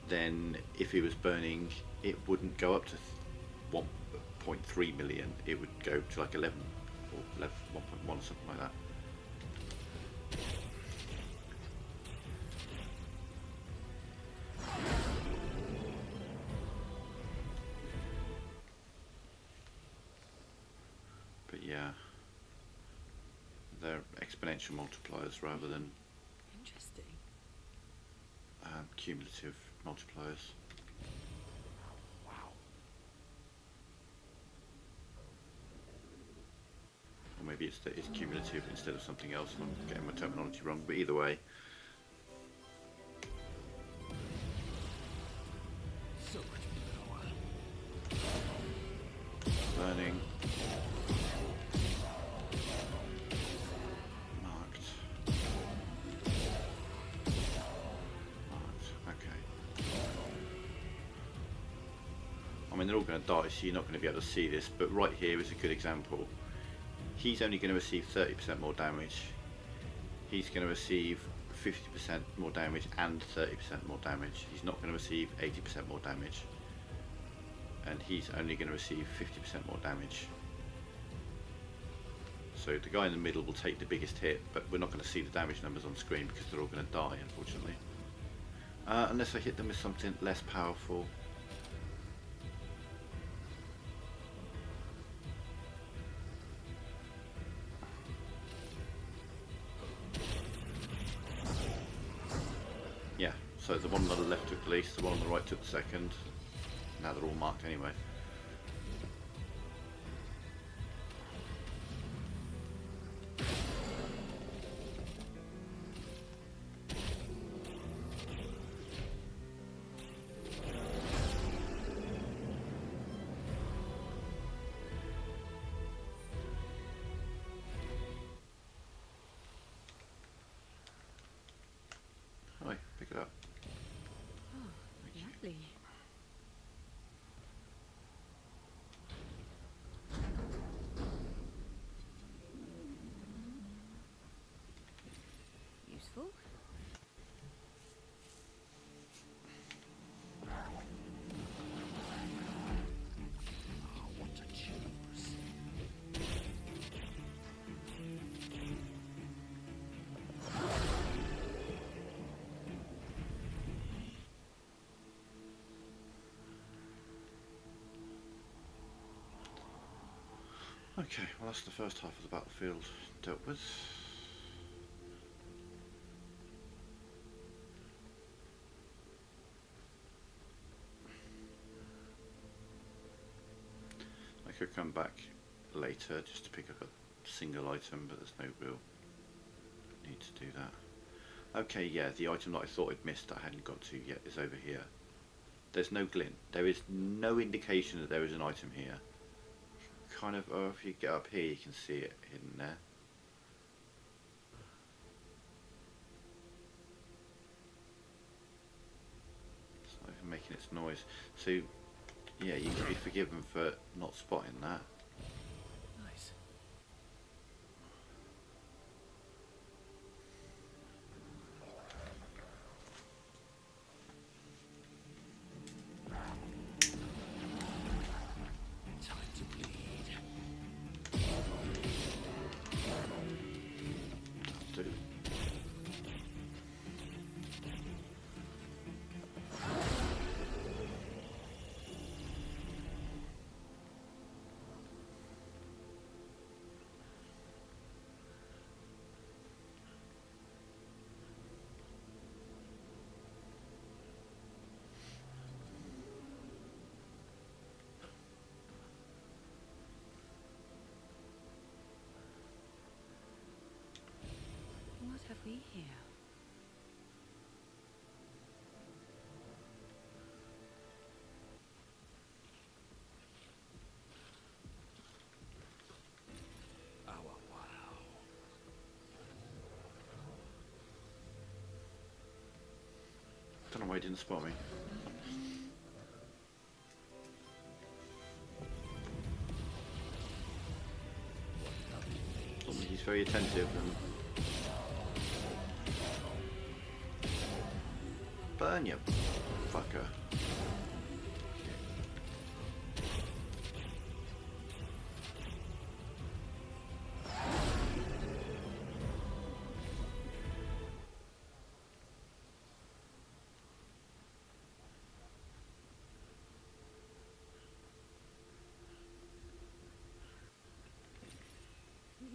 then if he was burning, it wouldn't go up to 1.3 million. It would go to like 11 or 1.1 or something like that. But yeah, they're exponential multipliers rather than Interesting. Cumulative multipliers. Or maybe it's cumulative instead of something else, and I'm getting my terminology wrong, but either way. So much power. Burning. Marked. Okay. I mean, they're all going to die, so you're not going to be able to see this, but right here is a good example. He's only going to receive 30% more damage. He's going to receive 50% more damage and 30% more damage. He's not going to receive 80% more damage. And he's only going to receive 50% more damage. So the guy in the middle will take the biggest hit, but we're not going to see the damage numbers on screen because they're all going to die, unfortunately. Unless I hit them with something less powerful. Yeah, so the one on the left took the least, the one on the right took the second. Now they're all marked anyway. Hi, pick it up. Oh, lovely. Useful. What to choose? Okay, well that's the first half of the battlefield dealt with. I could come back later just to pick up a single item, but there's no real need to do that. Okay, yeah, the item that I thought I'd missed that I hadn't got to yet is over here. There's no glint. There is no indication that there is an item here. Kind of, oh, if you get up here you can see it hidden there. It's not even making its noise. So, yeah, you can be forgiven for not spotting that. Nice. Time to bleed. That'll do. What have we here? Oh, wow. Don't know why he didn't spot me. Normally he's He's very attentive and... Burn you, fucker.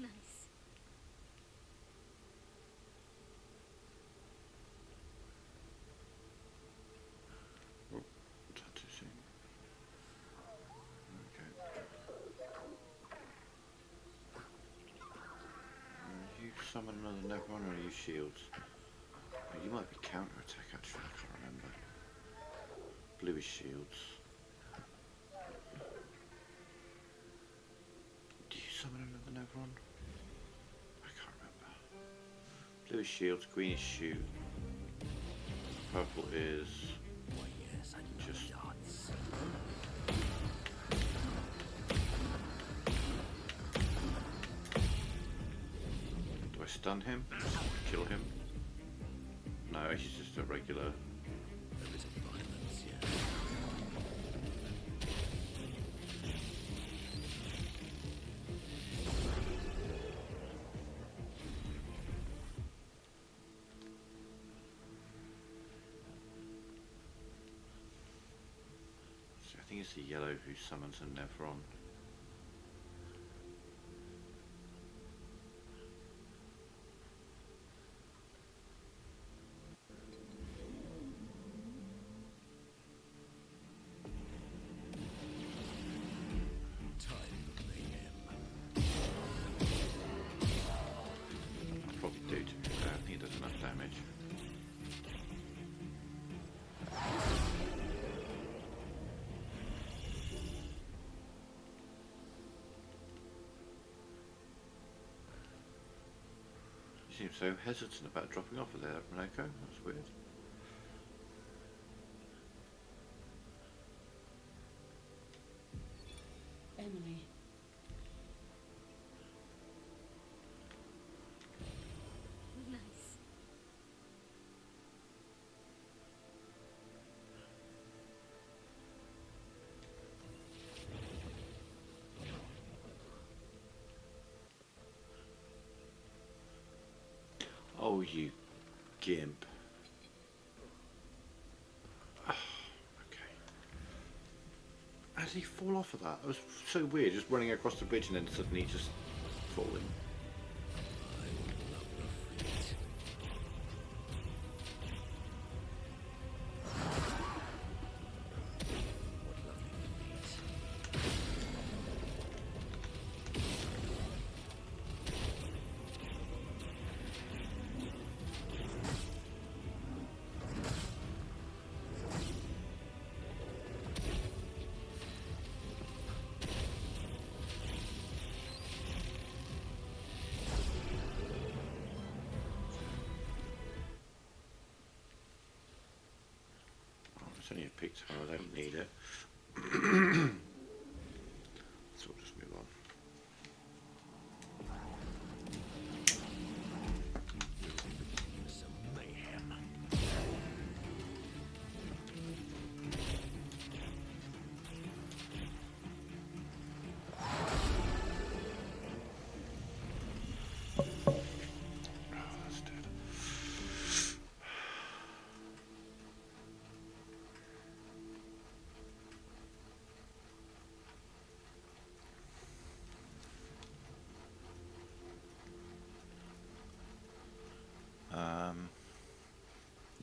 Nice. Oh, is that too soon? Okay. You summon another Necron or you shields? Oh, you might be counter attack actually, I can't remember. Blue is shields. Do you summon another Necron? I can't remember. Blue is shields, green is shoot. Purple is just do I stun him? Kill him? No, he's just a regular. I think it's the yellow who summons a Nevron. I probably do, to be fair. I think it does enough damage. You seem so hesitant about dropping off of there, Monoko. That's weird. Emily. Nice. Oh, you gimp. Okay. How did he fall off of that? It was so weird, just running across the bridge and then suddenly just falling. It's only a picture, I don't need it. So we'll just move on.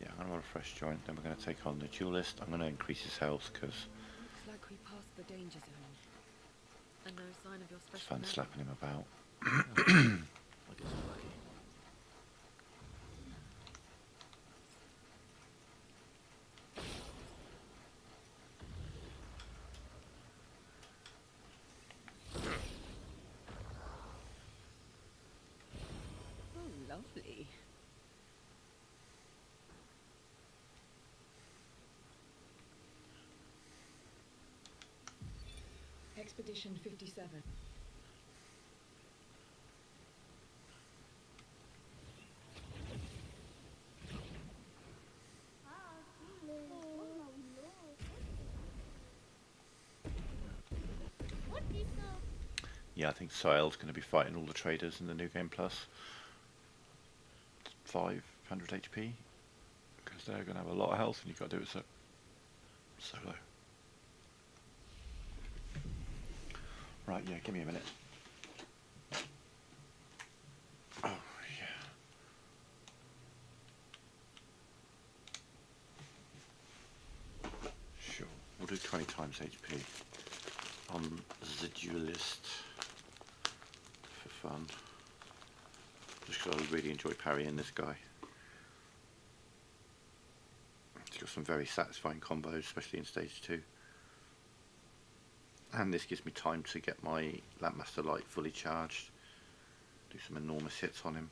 Yeah, I'm going to roll a fresh joint, then we're going to take on the duelist. I'm going to increase his health because Looks like we passed the danger zone. And no sign of your it's special fun magic. slapping him about. I guess we're lucky. Oh, lovely. Expedition 57. Yeah, I think Sael's going to be fighting all the traders in the New Game Plus. 500 HP, because they're going to have a lot of health and you've got to do it solo. Right, yeah, give me a minute. Oh, yeah. Sure, we'll do 20 times HP on the duelist for fun. Just because I really enjoy parrying this guy. He's got some very satisfying combos, especially in stage 2. And this gives me time to get my Lampmaster Light fully charged. Do some enormous hits on him.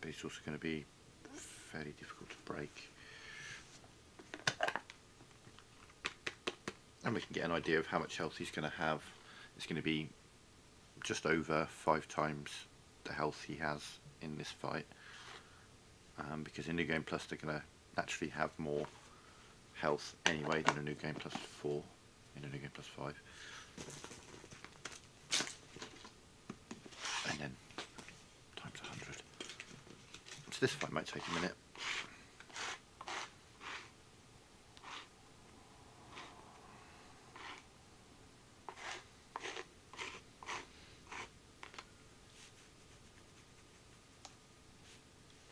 But he's also going to be fairly difficult to break. And we can get an idea of how much health he's going to have. It's going to be just over 5 times the health he has in this fight. Because in New Game Plus they're going to naturally have more health anyway than a New Game Plus 4 in a New Game Plus 5. And then times 100. So this fight might take a minute.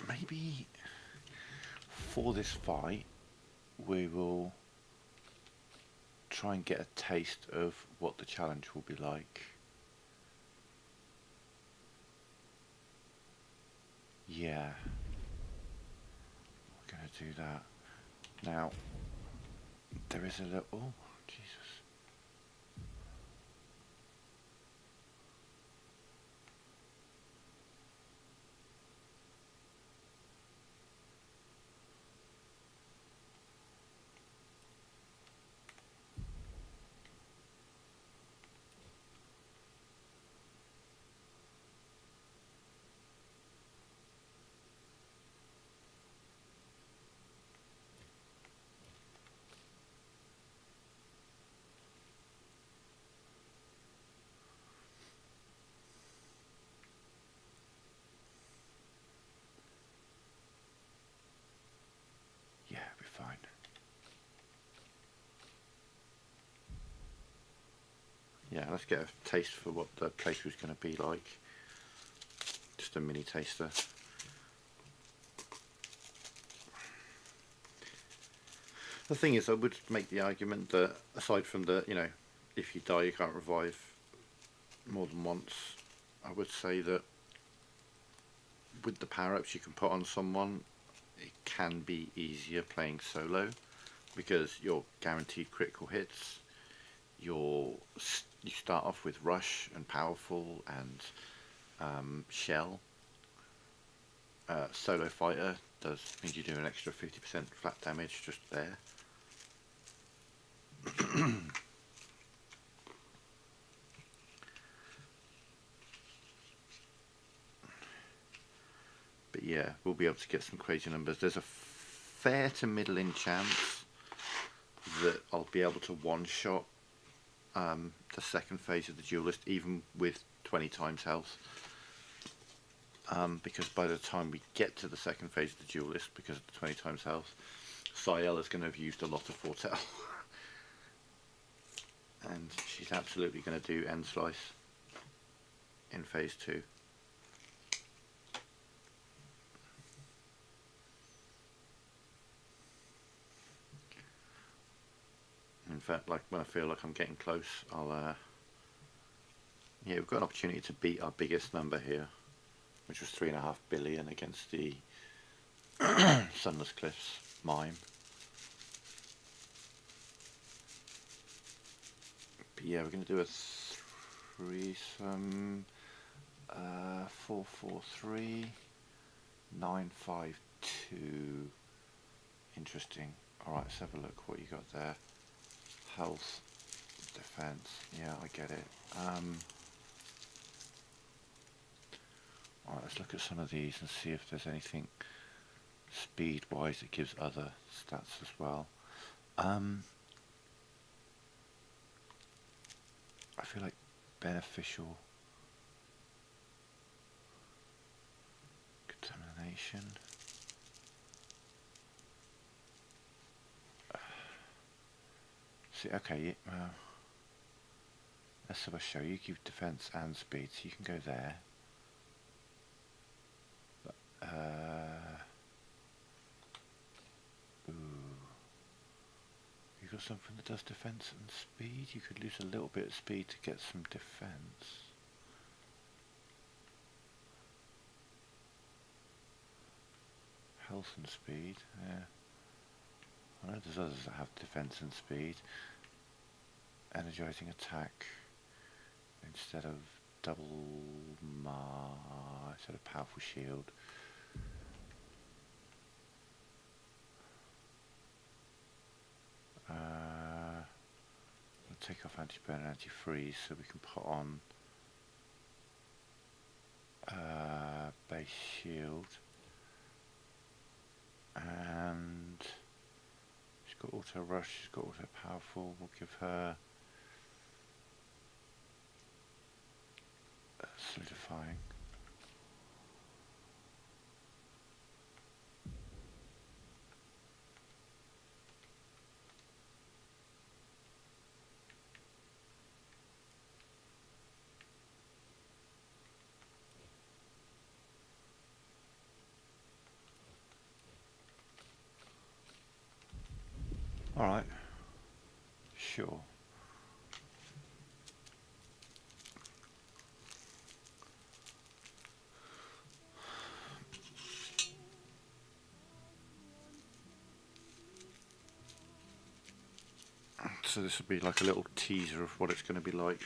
Maybe for this fight we will try and get a taste of what the challenge will be like. Yeah, we're going to do that. Now, there is a little... Oh, Jesus. Yeah, it'll be fine. Yeah, let's get a taste for what the playthrough is going to be like. Just a mini taster. The thing is, I would make the argument that aside from the, you know, if you die you can't revive more than once, I would say that with the power-ups you can put on someone, it can be easier playing solo because you're guaranteed critical hits. You start off with rush and powerful and shell. Solo fighter means you do an extra 50% flat damage just there. But yeah, we'll be able to get some crazy numbers. There's a fair to middling chance that I'll be able to one-shot the second phase of the duelist, even with 20 times health. Because by the time we get to the second phase of the duelist, because of the 20 times health, Sael is going to have used a lot of Fortel. And she's absolutely going to do end slice in phase 2. In fact, like when I feel like I'm getting close, I'll yeah, we've got an opportunity to beat our biggest number here, which was 3.5 billion against the Sunless Cliffs mime. But yeah, we're going to do a threesome. 443 952. Interesting. Alright, let's have a look what you got there. Health, defense, yeah, I get it. Alright, let's look at some of these and see if there's anything speed wise that gives other stats as well. I feel like beneficial contamination. See, okay, let's have a show. You give defense and speed, so you can go there. Ooh. You got something that does defense and speed? You could lose a little bit of speed to get some defense. Health and speed, yeah. I know there's others that have defense and speed. Energizing attack instead of instead of powerful shield. We'll take off anti-burn and anti-freeze so we can put on base shield. And she's got auto rush, she's got auto powerful. We'll give her solidifying. Alright, sure. So this will be like a little teaser of what it's going to be like.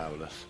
powerless.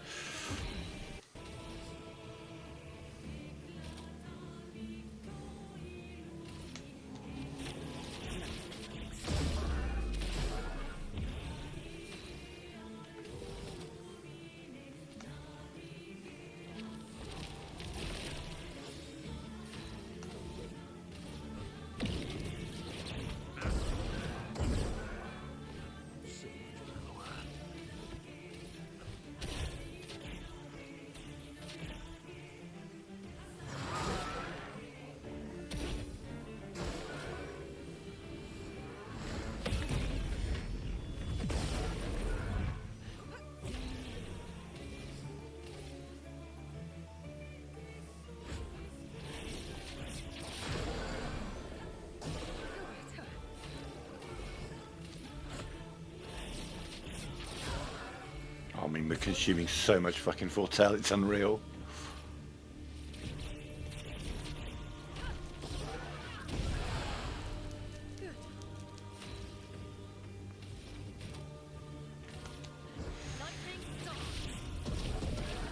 I mean, we're consuming so much fucking Fortel, it's unreal.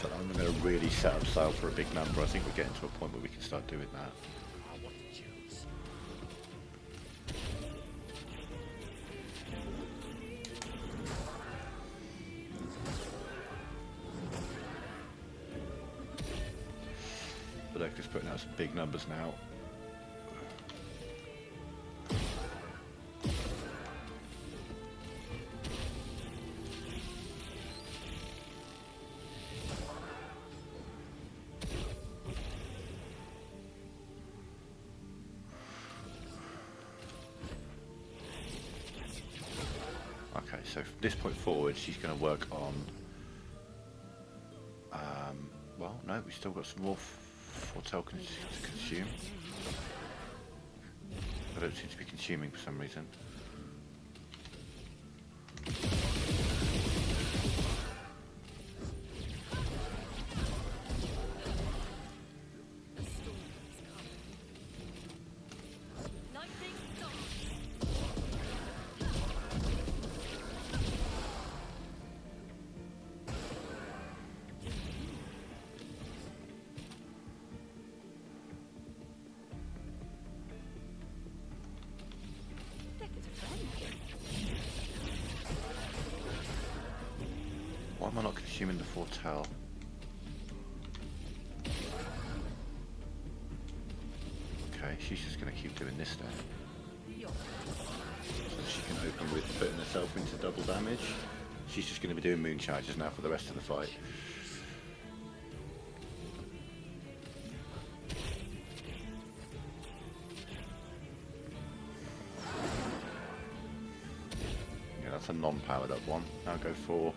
But I'm going to really set up sail for a big number. I think we're getting to a point where we can start doing that. But just putting out some big numbers now. Okay, so from this point forward, she's going to work on. Well, no, we've still got some more Fortel to consume. I don't seem to be consuming for some reason. Why am I not consuming the Fortel? Okay, she's just going to keep doing this then. So she can open with putting herself into double damage. She's just going to be doing moon charges now for the rest of the fight. Yeah, that's a non-powered up one. Now go for...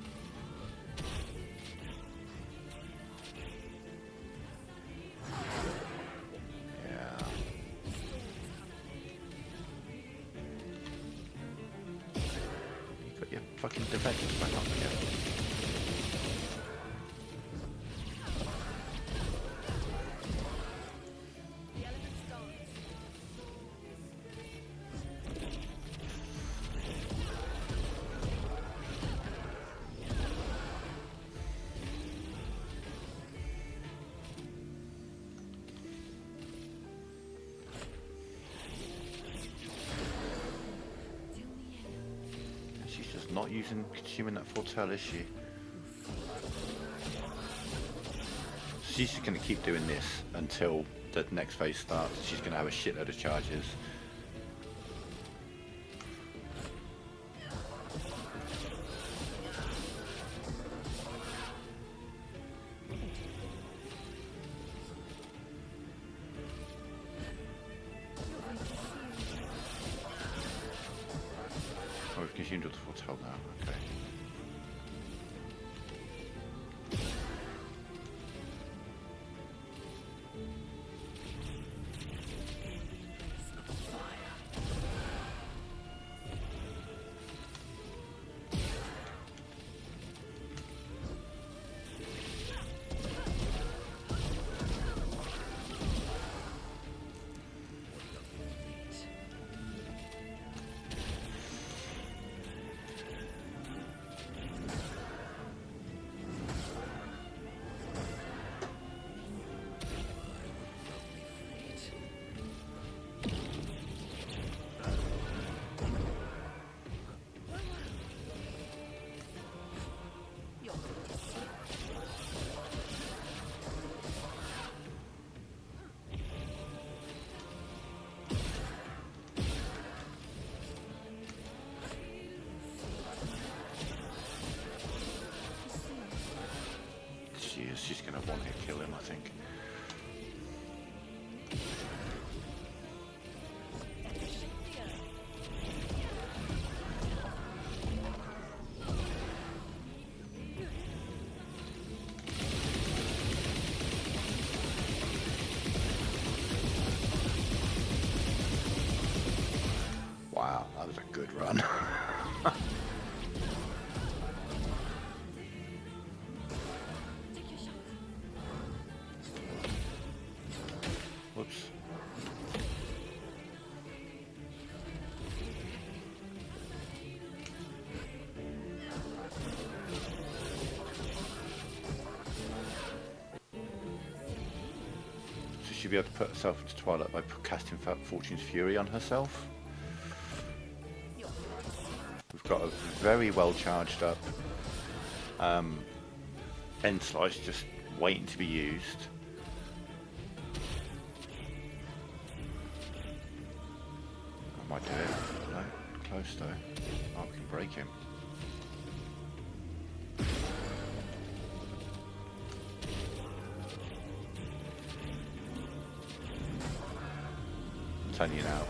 fucking defenses back up again. Not consuming that Fortel, is she? She's just going to keep doing this until the next phase starts. She's going to have a shitload of charges. Oh, we've consumed all the Fortel now, okay. she's going to one-hit kill him, I think. Wow, that was a good run. Whoops. So she'll be able to put herself into Twilight by casting Fortune's Fury on herself. We've got a very well charged up end slice just waiting to be used. I might do it. No, close though. Oh, we can break him. I'm telling you now.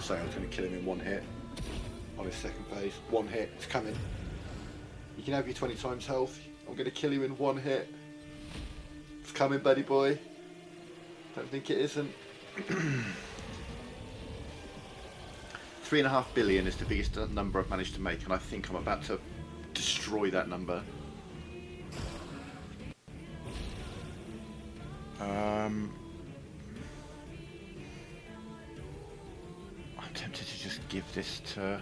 So I was going to kill him in one hit. On his second phase. One hit. It's coming. You can have your 20 times health. I'm going to kill you in one hit. It's coming, buddy boy. Don't think it isn't. 3.5 billion is the biggest number I've managed to make, and I think I'm about to destroy that number. I'm tempted to just give this to...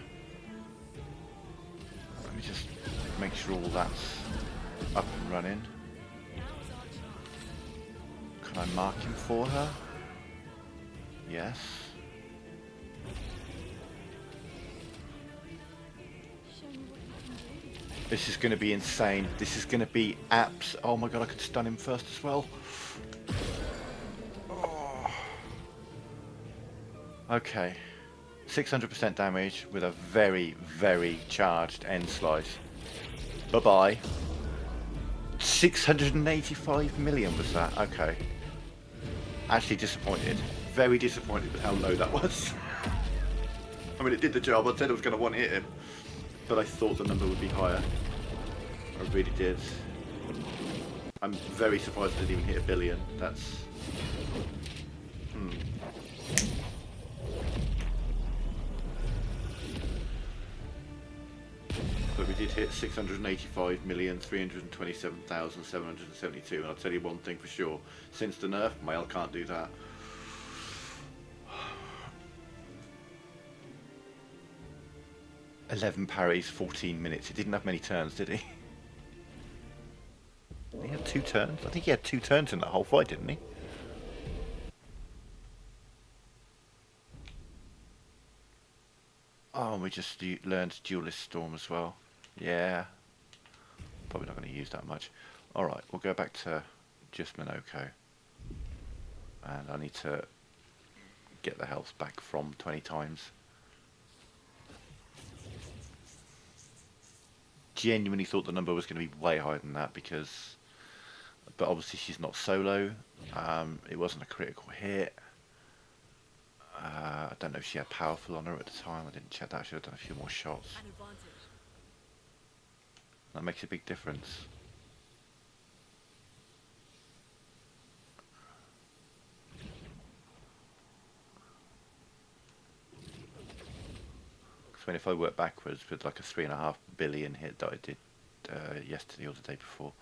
Let me just make sure all that's up and running. Can I mark him for her? Yes. This is going to be insane. This is going to be abs. Oh my god, I could stun him first as well. Oh. Okay. 600% damage with a very, very charged end slice. Bye-bye. 685 million was that? Okay. Actually disappointed. Very disappointed with how low that was. I mean, it did the job. I said I was going to one-hit him. But I thought the number would be higher. I really did. I'm very surprised I didn't even hit a billion. That's... But we did hit 685,327,772, and I'll tell you one thing for sure. Since the nerf, Mail can't do that. $11 parries, 14 minutes. He didn't have many turns, did he? He had 2 turns. I think he had 2 turns in that whole fight, didn't he? Oh, we just learned Duelist Storm as well. Yeah. Probably not going to use that much. Alright, we'll go back to just Minoko. And I need to get the health back from 20 times. Genuinely thought the number was going to be way higher than that because... But obviously she's not solo. It wasn't a critical hit. I don't know if she had powerful on her at the time. I didn't check that. I should have done a few more shots. That makes a big difference. So if I work backwards with like a 3.5 billion hit that I did yesterday or the day before,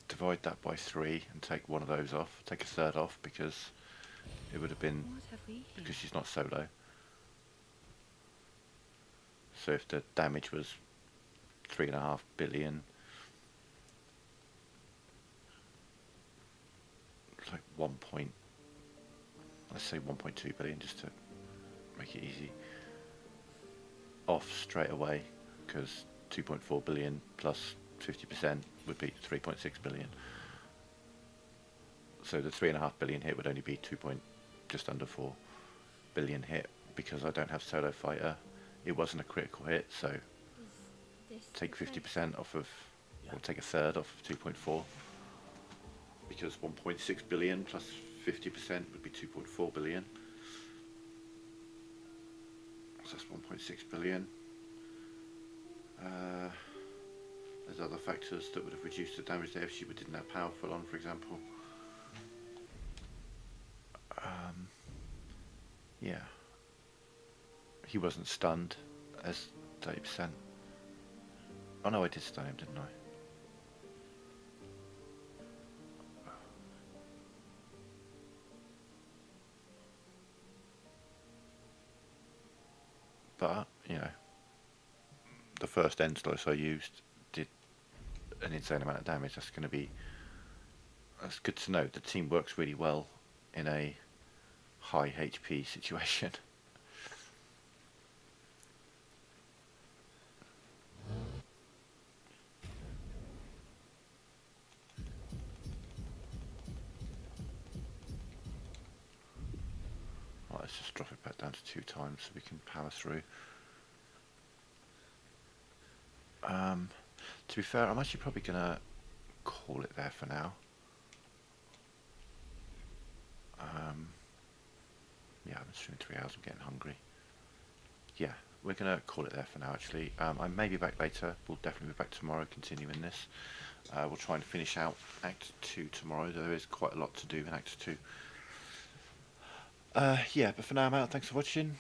divide that by 3 and take one of those off, take a third off because it would have been, because she's not solo. So if the damage was 3.5 billion, it's like let's say 1.2 billion just to make it easy. Off straight away because 2.4 billion plus 50% would be 3.6 billion. So the 3.5 billion hit would only be just under 4 billion hit because I don't have solo fighter. It wasn't a critical hit, so Is this take the 50% off of, or take a third off of 2.4, because 1.6 billion plus 50% would be 2.4 billion. So that's 1.6 billion. There's other factors that would have reduced the damage there if she didn't have powerful on, for example. Yeah. He wasn't stunned as 30%. Oh no, I did stun him, didn't I? But, you know, the first end slice I used did an insane amount of damage. That's going to be... That's good to know. The team works really well in a high HP situation. Right, let's just drop it back down to 2 times so we can power through. To be fair, I'm actually probably going to call it there for now. Yeah, I've been streaming 3 hours, I'm getting hungry. Yeah, we're going to call it there for now actually. I may be back later, we'll definitely be back tomorrow continuing this. We'll try and finish out Act 2 tomorrow, there is quite a lot to do in Act 2. Yeah, but for now I'm out, thanks for watching.